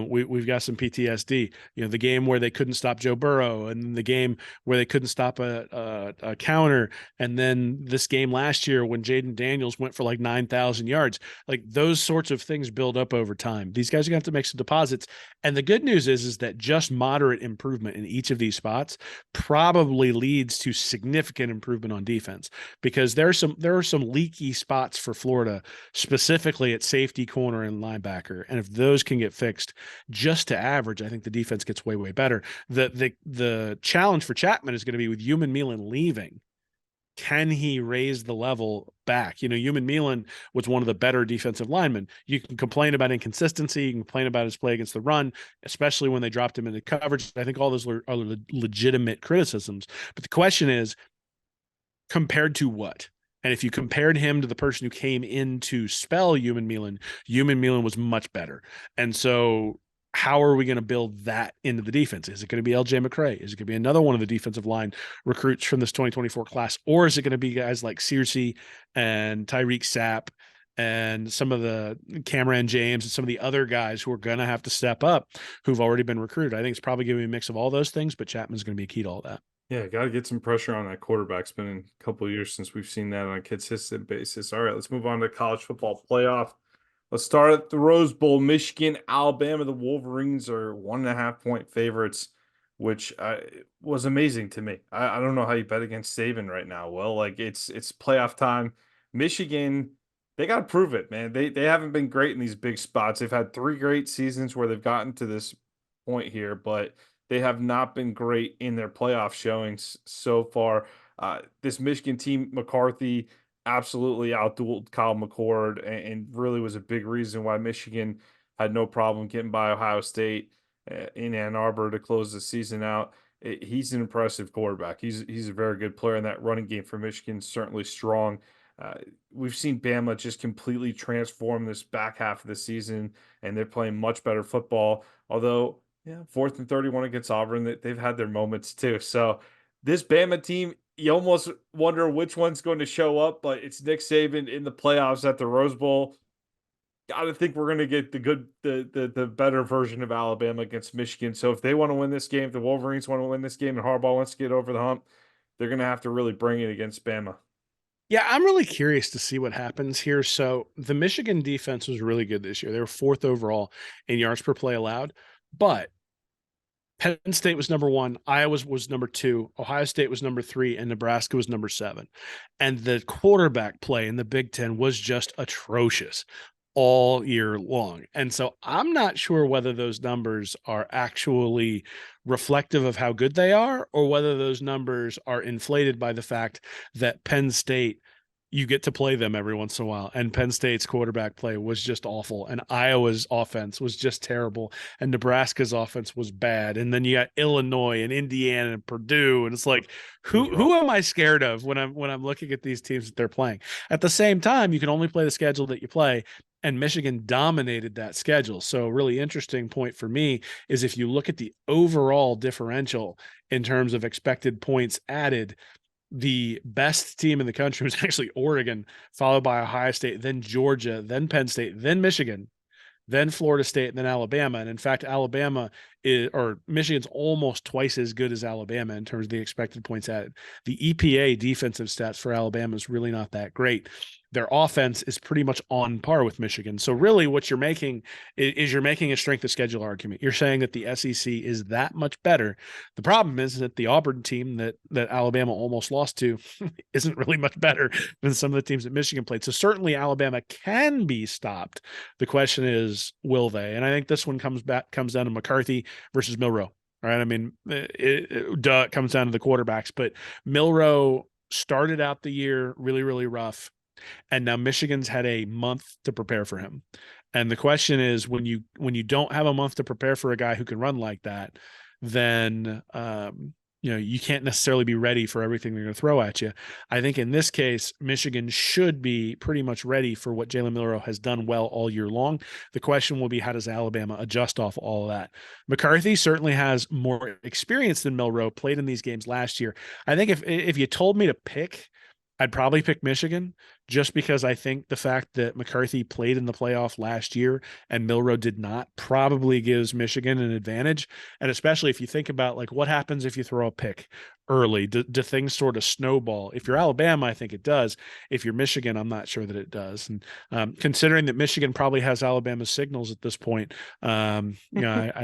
B: We've got some PTSD. The game where they couldn't stop Joe Burrow, and the game where they couldn't stop a counter, and then this game last year when Jaden Daniels went for like 9,000 yards. Like those sorts of things build up over time. These guys are going to have to make some deposits. And the good news is that just moderate improvement in each of these spots probably leads to significant improvement on defense, because there are some leaky spots for Florida, specifically at safety, corner, and linebacker. And if those can get fixed just to average, I think the defense gets way, way better. The challenge for Chatman is going to be with Human Milan leaving. Can he raise the level back? Human Milan was one of the better defensive linemen. You can complain about inconsistency. You can complain about his play against the run, especially when they dropped him into coverage. I think all those are legitimate criticisms. But the question is, compared to what? And if you compared him to the person who came in to spell Human Milan was much better. And so how are we going to build that into the defense? Is it going to be LJ McCray? Is it going to be another one of the defensive line recruits from this 2024 class? Or is it going to be guys like Searcy and Tyreek Sapp and some of the Cameron James and some of the other guys who are going to have to step up who've already been recruited? I think it's probably going to be a mix of all those things, but Chatman's going to be key to all that.
A: Yeah, got to get some pressure on that quarterback. It's been a couple of years since we've seen that on a consistent basis. All right, let's move on to college football playoff. Let's start at the Rose Bowl. Michigan, Alabama. The Wolverines are 1.5-point favorites, which was amazing to me. I don't know how you bet against Saban right now. Well, like it's playoff time. Michigan, they got to prove it, man. They haven't been great in these big spots. They've had 3 great seasons where they've gotten to this point here, but they have not been great in their playoff showings so far. This Michigan team, McCarthy, absolutely outdueled Kyle McCord and really was a big reason why Michigan had no problem getting by Ohio State in Ann Arbor to close the season out. He's an impressive quarterback. He's a very good player, in that running game for Michigan, certainly strong. We've seen Bama just completely transform this back half of the season, and they're playing much better football. Although, yeah, 4th and 31 against Auburn, they've had their moments too. So this Bama team, you almost wonder which one's going to show up, but it's Nick Saban in the playoffs at the Rose Bowl. Got to think we're going to get the better version of Alabama against Michigan. So if they want to win this game, if the Wolverines want to win this game, and Harbaugh wants to get over the hump, they're going to have to really bring it against Bama.
B: Yeah, I'm really curious to see what happens here. So the Michigan defense was really good this year. They were 4th overall in yards per play allowed, but Penn State was number 1, Iowa was number 2, Ohio State was number 3, and Nebraska was number 7. And the quarterback play in the Big Ten was just atrocious all year long. And so I'm not sure whether those numbers are actually reflective of how good they are, or whether those numbers are inflated by the fact that Penn State, you get to play them every once in a while. And Penn State's quarterback play was just awful. And Iowa's offense was just terrible. And Nebraska's offense was bad. And then you got Illinois and Indiana and Purdue. And it's like, who am I scared of when I'm looking at these teams that they're playing? At the same time, you can only play the schedule that you play. And Michigan dominated that schedule. So a really interesting point for me is if you look at the overall differential in terms of expected points added, the best team in the country was actually Oregon, followed by Ohio State, then Georgia, then Penn State, then Michigan. then Florida State, and then Alabama. And in fact, Michigan's almost twice as good as Alabama in terms of the expected points added. The EPA defensive stats for Alabama is really not that great. Their offense is pretty much on par with Michigan. So really what you're making is you're making a strength of schedule argument. You're saying that the SEC is that much better. The problem is that the Auburn team that Alabama almost lost to isn't really much better than some of the teams that Michigan played. So certainly Alabama can be stopped. The question is, will they? And I think this one comes down to McCarthy versus Milroe. Right. I mean, it comes down to the quarterbacks, but Milroe started out the year really, really rough. And now Michigan's had a month to prepare for him. And the question is, when you don't have a month to prepare for a guy who can run like that, then you can't necessarily be ready for everything they're going to throw at you. I think in this case, Michigan should be pretty much ready for what Jalen Milroe has done well all year long. The question will be, how does Alabama adjust off all of that? McCarthy certainly has more experience than Milroe, played in these games last year. I think if you told me to pick, I'd probably pick Michigan, just because I think the fact that McCarthy played in the playoff last year and Milroe did not probably gives Michigan an advantage. And especially if you think about, like, what happens if you throw a pick early? Do things sort of snowball? If you're Alabama, I think it does. If you're Michigan, I'm not sure that it does. And considering that Michigan probably has Alabama's signals at this point, I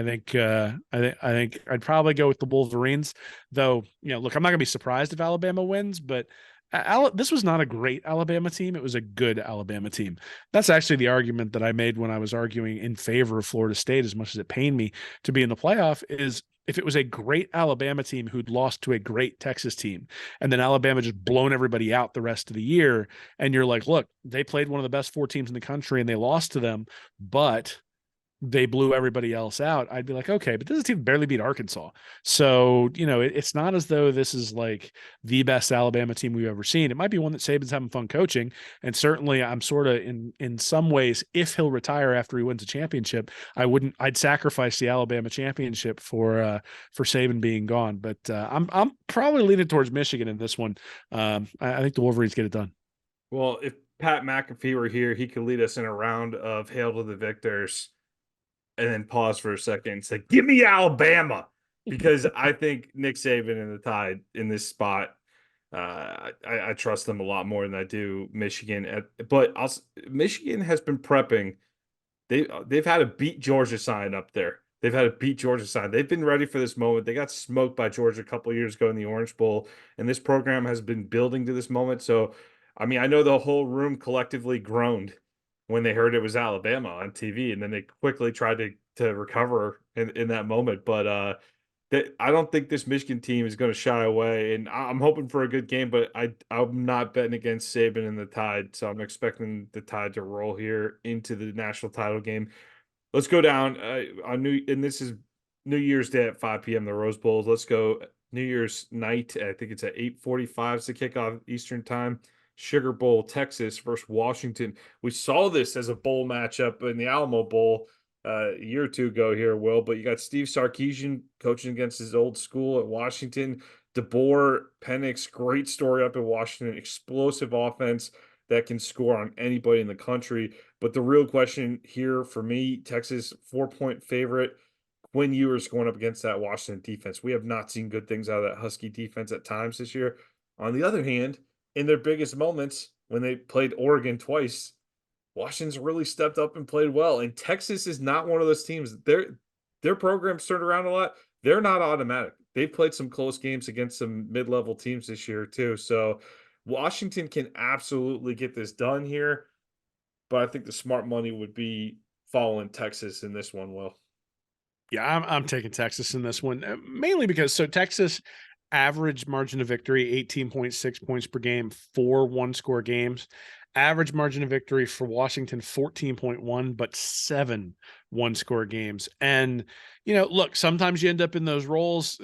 B: think I'd probably go with the Wolverines. Though, look, I'm not going to be surprised if Alabama wins, but this was not a great Alabama team. It was a good Alabama team. That's actually the argument that I made when I was arguing in favor of Florida State, as much as it pained me to be in the playoff, is if it was a great Alabama team who'd lost to a great Texas team, and then Alabama just blown everybody out the rest of the year, and you're like, look, they played one of the best 4 teams in the country and they lost to them, but they blew everybody else out, I'd be like, okay, but this team barely beat Arkansas. So, it's not as though this is like the best Alabama team we've ever seen. It might be one that Saban's having fun coaching. And certainly I'm sort of in some ways, if he'll retire after he wins a championship, I'd sacrifice the Alabama championship for Saban being gone. But I'm probably leaning towards Michigan in this one. I think the Wolverines get it done.
A: Well, if Pat McAfee were here, he could lead us in a round of Hail to the Victors and then pause for a second and say, "Give me Alabama," because I think Nick Saban and the Tide in this spot, I trust them a lot more than I do Michigan. But Michigan has been prepping. They've had a beat Georgia sign up there. They've had a beat Georgia sign. They've been ready for this moment. They got smoked by Georgia a couple of years ago in the Orange Bowl, and this program has been building to this moment. So, I mean, I know the whole room collectively groaned when they heard it was Alabama on TV, and then they quickly tried to recover in that moment. But I don't think this Michigan team is going to shy away, and I'm hoping for a good game. But I'm not betting against Saban and the Tide, so I'm expecting the Tide to roll here into the national title game. Let's go down and this is New Year's Day at 5 p.m. The Rose Bowl. Let's go New Year's night. I think it's at 8:45 to kick off Eastern time. Sugar Bowl, Texas versus Washington. We saw this as a bowl matchup in the Alamo Bowl a year or two ago here, Will. But you got Steve Sarkisian coaching against his old school at Washington. DeBoer, Penix, great story up in Washington. Explosive offense that can score on anybody in the country. But the real question here for me, Texas 4-point favorite. Quinn Ewers going up against that Washington defense. We have not seen good things out of that Husky defense at times this year. On the other hand, in their biggest moments, when they played Oregon twice, Washington's really stepped up and played well. And Texas is not one of those teams. Their program's turned around a lot. They're not automatic. They've played some close games against some mid-level teams this year too. So Washington can absolutely get this done here. But I think the smart money would be following Texas in this one, Will.
B: Yeah, I'm taking Texas in this one, mainly because Texas average margin of victory 18.6 points per game, 4 one-score games. Average margin of victory for Washington 14.1, but 7 one-score games. And look, sometimes you end up in those roles.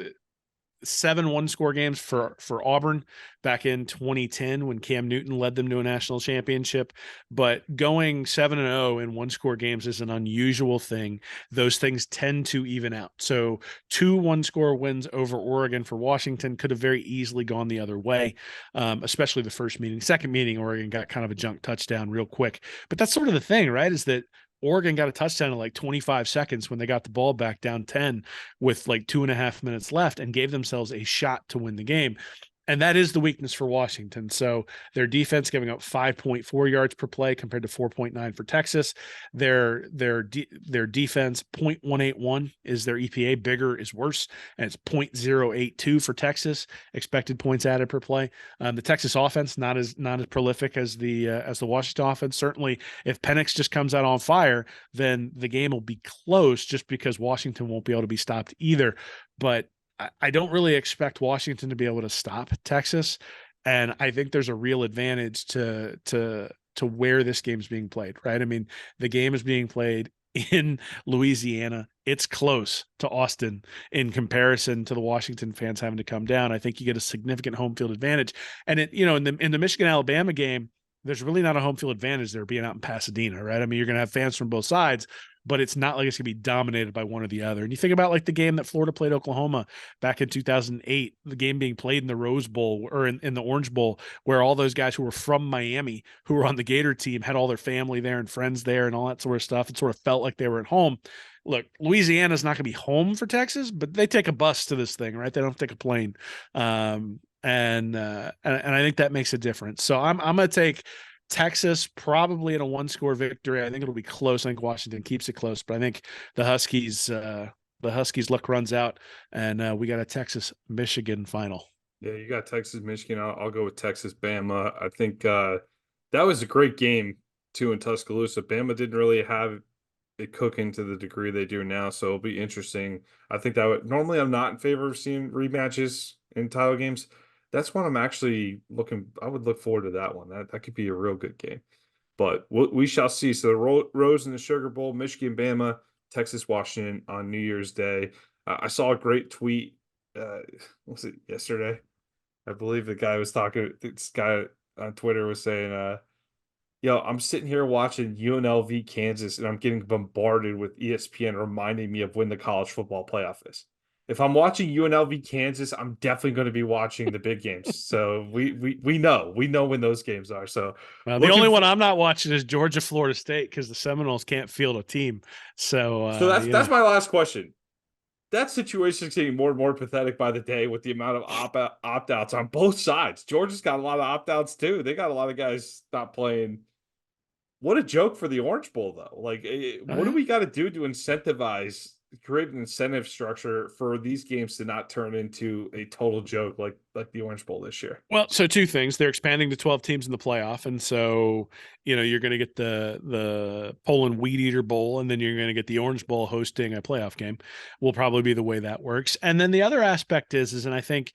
B: 7 one-score games for Auburn back in 2010 when Cam Newton led them to a national championship. But going 7-0 in one-score games is an unusual thing. Those things tend to even out. So 2 one-score wins over Oregon for Washington could have very easily gone the other way, especially the first meeting. Second meeting, Oregon got kind of a junk touchdown real quick. But that's sort of the thing, right? Is that Oregon got a touchdown in like 25 seconds when they got the ball back down 10 with like 2.5 minutes left and gave themselves a shot to win the game. And that is the weakness for Washington. So their defense giving up 5.4 yards per play compared to 4.9 for Texas. Their defense 0.181 is their EPA. Bigger is worse, and it's 0.082 for Texas expected points added per play. The Texas offense not as prolific as the Washington offense. Certainly, if Penix just comes out on fire, then the game will be close just because Washington won't be able to be stopped either. But I don't really expect Washington to be able to stop Texas, and I think there's a real advantage to where this game's being played. Right? I mean, the game is being played in Louisiana. It's close to Austin in comparison to the Washington fans having to come down. I think you get a significant home field advantage, and in the Michigan Alabama game, there's really not a home field advantage there being out in Pasadena, right? I mean, you're going to have fans from both sides, but it's not like it's going to be dominated by one or the other. And you think about like the game that Florida played Oklahoma back in 2008, the game being played in the Rose Bowl or in the Orange Bowl, where all those guys who were from Miami, who were on the Gator team, had all their family there and friends there and all that sort of stuff. It sort of felt like they were at home. Look, Louisiana's not going to be home for Texas, but they take a bus to this thing, right? They don't take a plane. And I think that makes a difference. So I'm going to take Texas probably in a 1-score victory. I think it'll be close. I think Washington keeps it close, but I think the Huskies luck runs out, and we got a Texas-Michigan final.
A: Yeah, you got Texas, Michigan. I'll go with Texas, Bama. I think that was a great game too in Tuscaloosa. Bama didn't really have it cooking to the degree they do now, so it'll be interesting. I think that normally I'm not in favor of seeing rematches in title games. That's one I'm actually looking. I would look forward to that one. That could be a real good game. But we shall see. So the Rose in the Sugar Bowl, Michigan, Bama, Texas, Washington on New Year's Day. I saw a great tweet. Was it yesterday? I believe the guy was talking. This guy on Twitter was saying, "Yo, I'm sitting here watching UNLV Kansas, and I'm getting bombarded with ESPN reminding me of when the college football playoff is. If I'm watching UNLV Kansas, I'm definitely going to be watching the big games. So we know when those games are. So
B: Well, the
A: looking
B: only one
A: for,
B: I'm not watching is Georgia, Florida State, because the Seminoles can't field a team. So,
A: so that's my last question. That situation is getting more and more pathetic by the day with the amount of opt outs on both sides. Georgia's got a lot of opt outs too. They got a lot of guys not playing. What a joke for the Orange Bowl, though. Like, what do we got to do to incentivize, create an incentive structure for these games to not turn into a total joke like the Orange Bowl this year?
B: Well, so two things. They're expanding to 12 teams in the playoff. And so, you're going to get the Poland Weed Eater Bowl, and then you're going to get the Orange Bowl hosting a playoff game. Will probably be the way that works. And then the other aspect is, and I think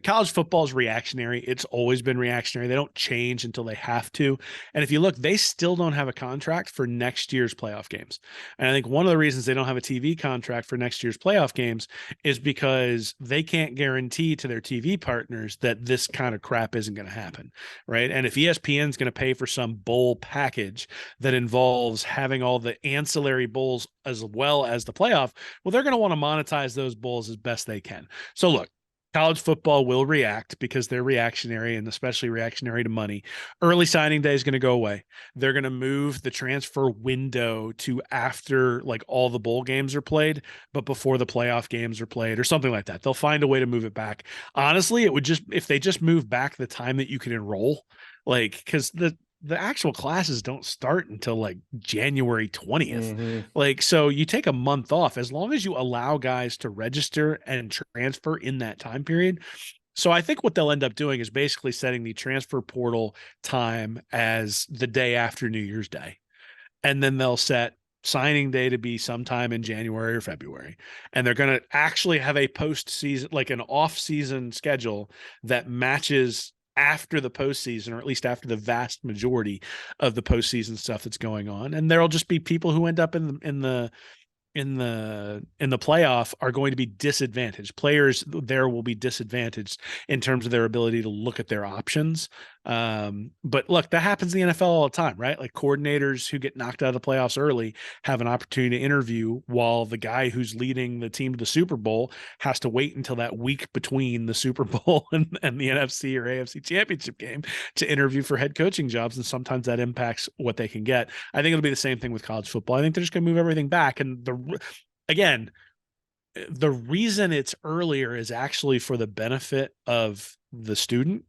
B: college football is reactionary. It's always been reactionary. They don't change until they have to. And if you look, they still don't have a contract for next year's playoff games. And I think one of the reasons they don't have a TV contract for next year's playoff games is because they can't guarantee to their TV partners that this kind of crap isn't going to happen, right? And if ESPN's going to pay for some bowl package that involves having all the ancillary bowls as well as the playoff, well, they're going to want to monetize those bowls as best they can. So look, college football will react because they're reactionary, and especially reactionary to money. Early signing day is going to go away. They're going to move the transfer window to after like all the bowl games are played, but before the playoff games are played or something like that. They'll find a way to move it back. Honestly, it would just, if they just move back the time that you can enroll, like, because the actual classes don't start until like January 20th.
A: Mm-hmm.
B: Like, so you take a month off as long as you allow guys to register and transfer in that time period. So I think what they'll end up doing is basically setting the transfer portal time as the day after New Year's Day. And then they'll set signing day to be sometime in January or February. And they're going to actually have a postseason, like an off-season schedule that matches after the postseason, or at least after the vast majority of the postseason stuff that's going on. And there'll just be people who end up in the playoff are going to be disadvantaged. Players there will be disadvantaged in terms of their ability to look at their options But look, that happens in the NFL all the time, right? Like coordinators who get knocked out of the playoffs early have an opportunity to interview, while the guy who's leading the team to the Super Bowl has to wait until that week between the Super Bowl and the NFC or AFC championship game to interview for head coaching jobs. And sometimes that impacts what they can get. I think it'll be the same thing with college football. I think they're just going to move everything back. And again, the reason it's earlier is actually for the benefit of the student.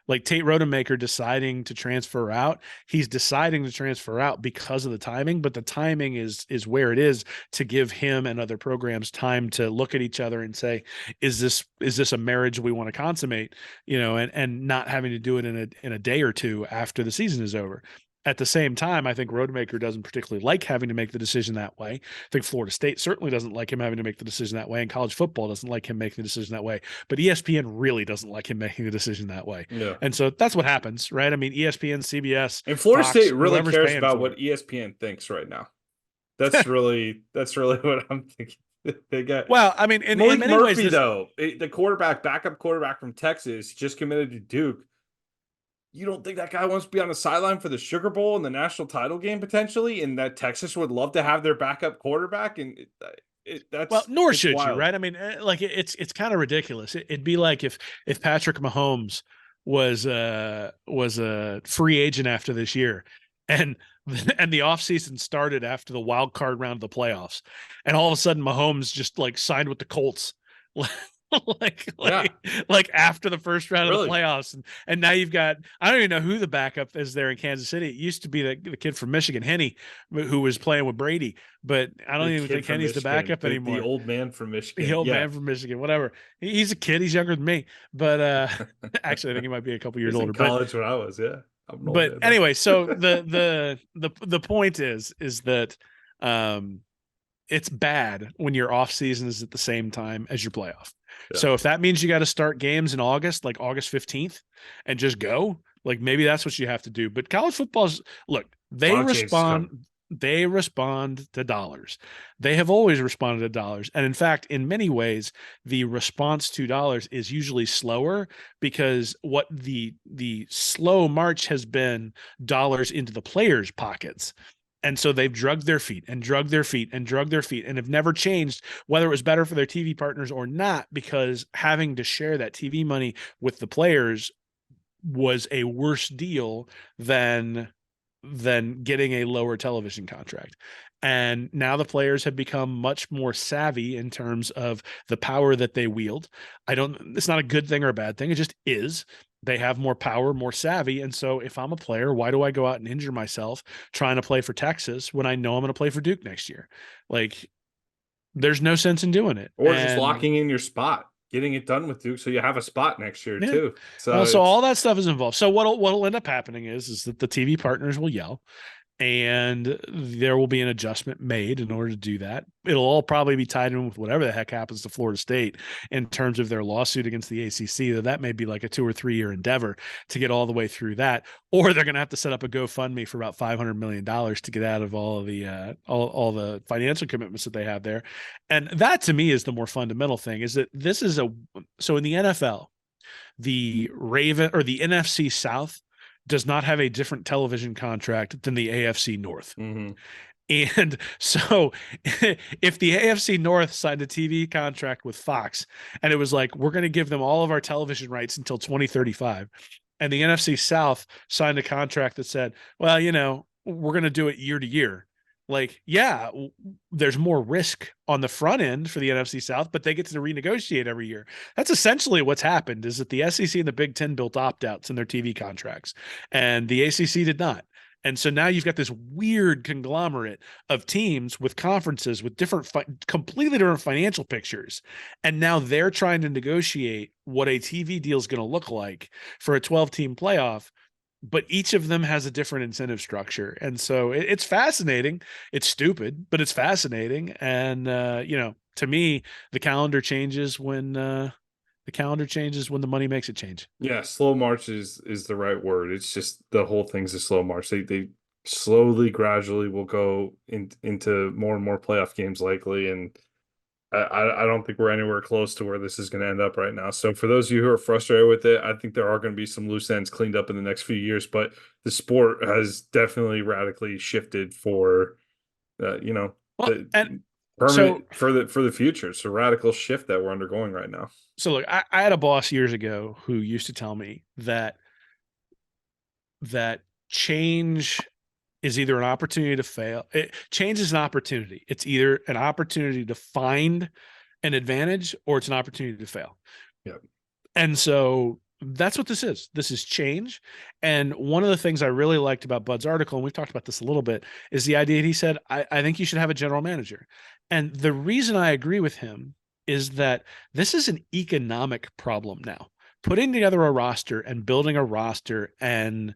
B: Like Tate Rodemaker deciding to transfer out, he's deciding to transfer out because of the timing, but the timing is where it is to give him and other programs time to look at each other and say, is this a marriage we want to consummate, and not having to do it in a day or two after the season is over. At the same time, I think Rodemaker doesn't particularly like having to make the decision that way. I think Florida State certainly doesn't like him having to make the decision that way, and college football doesn't like him making the decision that way. But ESPN really doesn't like him making the decision that way.
A: Yeah.
B: And so that's what happens, right? I mean, ESPN, CBS,
A: And Florida
B: Fox,
A: State really
B: whoever's
A: cares
B: paying
A: about
B: for
A: what ESPN thinks right now. That's really what I'm thinking. They got
B: well, I mean, in
A: Malik
B: many ways,
A: Murphy, though, the backup quarterback from Texas, just committed to Duke. You don't think that guy wants to be on the sideline for the Sugar Bowl and the national title game potentially, and that Texas would love to have their backup quarterback? And
B: well, nor
A: it's
B: should you,
A: wild.
B: right? I mean, like it's kind of ridiculous. It'd be like if Patrick Mahomes was a free agent after this year, and and the offseason started after the wild card round of the playoffs, and all of a sudden Mahomes just like signed with the Colts. like
A: Yeah,
B: like like after the first round of the
A: really.
B: playoffs, and now you've got, I don't even know who the backup is there in Kansas City. It used to be the kid from Michigan, Henney, who was playing with Brady, but I don't
A: The
B: even
A: kid
B: think
A: from
B: Henny's the
A: Michigan,
B: backup
A: the
B: anymore.
A: old man from
B: The
A: Michigan.
B: old
A: Yeah,
B: man from Michigan, whatever. He's a kid. He's younger than me, but actually, I think he might be a couple
A: he
B: years
A: was in
B: older. But
A: college when I was. Yeah, I'm an old
B: but
A: man now.
B: anyway, so the point is that um it's bad when your off season is at the same time as your playoff.
A: Yeah,
B: So if that means you got to start games in August, like August 15th, and just go, like maybe that's what you have to do. But college football's, look,
A: a lot of changes coming.
B: they respond to dollars. They have always responded to dollars. And in fact, in many ways, the response to dollars is usually slower, because what the slow march has been dollars into the players' pockets. And so they've drugged their feet and drugged their feet and drugged their feet, and have never changed whether it was better for their TV partners or not, because having to share that TV money with the players was a worse deal than getting a lower television contract. And now the players have become much more savvy in terms of the power that they wield. It's not a good thing or a bad thing. It just is. They have more power, more savvy. And so if I'm a player, why do I go out and injure myself trying to play for Texas when I know I'm going to play for Duke next year? Like, there's no sense in doing it.
A: Or just
B: And
A: locking in your spot, getting it done with Duke, so you have a spot next year
B: yeah,
A: too. So
B: so
A: it's
B: all that stuff is involved. So what'll end up happening is that the TV partners will yell, and there will be an adjustment made in order to do that. It'll all probably be tied in with whatever the heck happens to Florida State in terms of their lawsuit against the ACC. That may be like a 2 or 3 year endeavor to get all the way through that, or they're going to have to set up a GoFundMe for about $500 million to get out of all of the all the financial commitments that they have there. And that to me is the more fundamental thing. Is that this is so in the NFL, the Raven or the NFC South does not have a different television contract than the AFC North.
A: mhm.
B: And so if the AFC North signed a TV contract with Fox, and it was like, we're going to give them all of our television rights until 2035, and the NFC South signed a contract that said, well, we're going to do it year to year. Like, yeah, there's more risk on the front end for the NFC South, but they get to renegotiate every year. That's essentially what's happened, is that the SEC and the Big Ten built opt-outs in their TV contracts, and the ACC did not. And so now you've got this weird conglomerate of teams with conferences with completely different financial pictures. And now they're trying to negotiate what a TV deal is going to look like for a 12-team playoff, but each of them has a different incentive structure. And so it's fascinating. It's stupid, but it's fascinating. And, to me, the calendar changes when the money makes it change.
A: Yeah, slow march is the right word. It's just the whole thing's a slow march. They slowly, gradually will go into more and more playoff games likely, and I don't think we're anywhere close to where this is going to end up right now. So for those of you who are frustrated with it, I think there are going to be some loose ends cleaned up in the next few years, but the sport has definitely radically shifted for
B: Well,
A: the
B: and so
A: permanent for the future. It's a radical shift that we're undergoing right now.
B: so look, I had a boss years ago who used to tell me that change is either an opportunity to fail. Change is an opportunity. It's either an opportunity to find an advantage or it's an opportunity to fail.
A: Yep.
B: And so that's what this is. This is change. And one of the things I really liked about Bud's article, and we've talked about this a little bit, is the idea that he said, I think you should have a general manager. And the reason I agree with him is that this is an economic problem now. Putting together a roster and building a roster and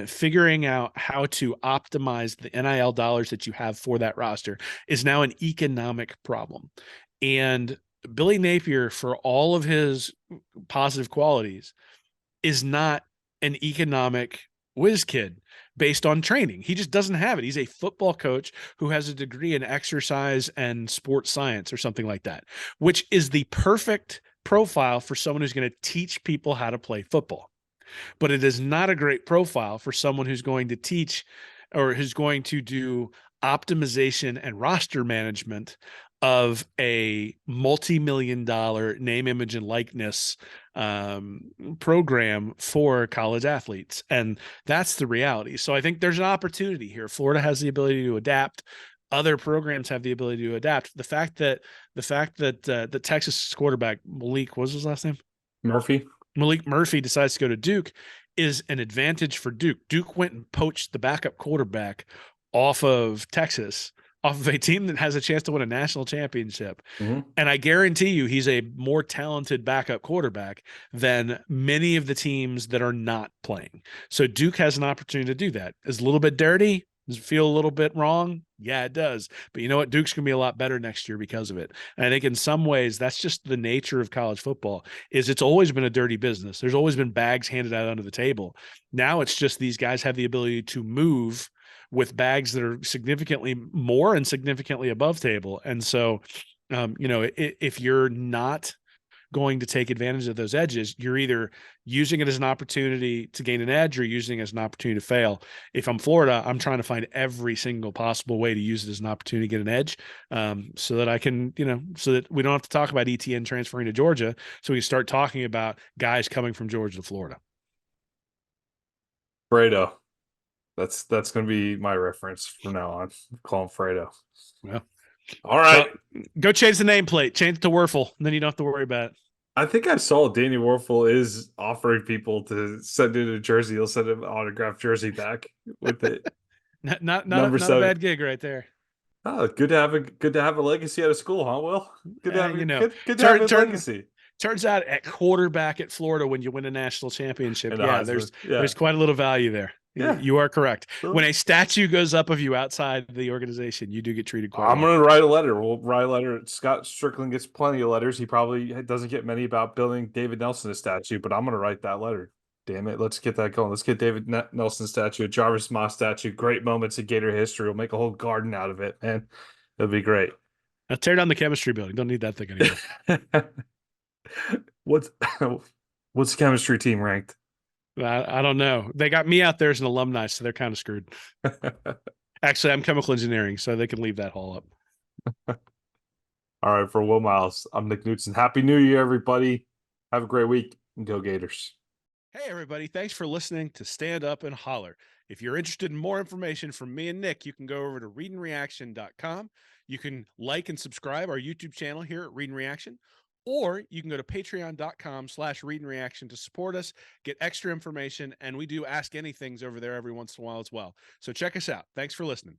B: figuring out how to optimize the NIL dollars that you have for that roster is now an economic problem. And Billy Napier, for all of his positive qualities, is not an economic whiz kid based on training. He just doesn't have it. He's a football coach who has a degree in exercise and sports science or something like that, which is the perfect profile for someone who's going to teach people how to play football. But it is not a great profile for someone who's going to teach or who's going to do optimization and roster management of a multi-million dollar name, image, and likeness program for college athletes. And that's the reality. So I think there's an opportunity here. Florida has the ability to adapt. Other programs have the ability to adapt. The fact that the Texas quarterback, Malik, what was his last name? Malik Murphy decides to go to Duke is an advantage for Duke. Duke went and poached the backup quarterback off of Texas, off of a team that has a chance to win a national championship.
A: Mm-hmm.
B: And I guarantee you he's a more talented backup quarterback than many of the teams that are not playing. So Duke has an opportunity to do that. It's a little bit dirty. Does it feel a little bit wrong? Yeah, it does. But you know what? Duke's going to be a lot better next year because of it. And I think in some ways, that's just the nature of college football is it's always been a dirty business. There's always been bags handed out under the table. Now it's just these guys have the ability to move with bags that are significantly more and significantly above table. And so, if you're not going to take advantage of those edges, you're either using it as an opportunity to gain an edge or using it as an opportunity to fail. If I'm Florida, I'm trying to find every single possible way to use it as an opportunity to get an edge, so that I can, so that we don't have to talk about Etienne transferring to Georgia. So we can start talking about guys coming from Georgia to Florida.
A: Fredo. That's going to be my reference from now on. Call him Fredo.
B: Well,
A: all right.
B: Well, go change the nameplate. Change it to Werfel, and then you don't have to worry about it.
A: I think I saw Danny Werfel is offering people to send in a jersey. He'll send him an autographed jersey back with it.
B: not a bad gig right there.
A: Oh, good to have a legacy out of school, huh? Will, good to have good to have a legacy.
B: Turns out at quarterback at Florida, when you win a national championship, there's quite a little value there. Yeah, you are correct. When a statue goes up of you outside the organization, you do get treated quite well.
A: I'm going to write a letter. We'll write a letter. Scott Strickland gets plenty of letters. He probably doesn't get many about building David Nelson a statue, but I'm going to write that letter. Damn it. Let's get that going. Let's get David Nelson statue, a Jarvis Moss statue, great moments in Gator history. We'll make a whole garden out of it, man. It'll be great.
B: Now tear down the chemistry building. Don't need that thing anymore.
A: What's the chemistry team ranked?
B: I don't know. They got me out there as an alumni, so they're kind of screwed. Actually, I'm chemical engineering, so they can leave that hall up.
A: All right, for Will Miles, I'm Nick Knudsen. Happy New Year, everybody. Have a great week, and go Gators.
B: Hey, everybody. Thanks for listening to Stand Up and Holler. If you're interested in more information from me and Nick, you can go over to readandreaction.com. You can like and subscribe our YouTube channel here at Read and Reaction. Or you can go to patreon.com/readandreaction to support us, get extra information, and we do Ask Anythings over there every once in a while as well. So check us out. Thanks for listening.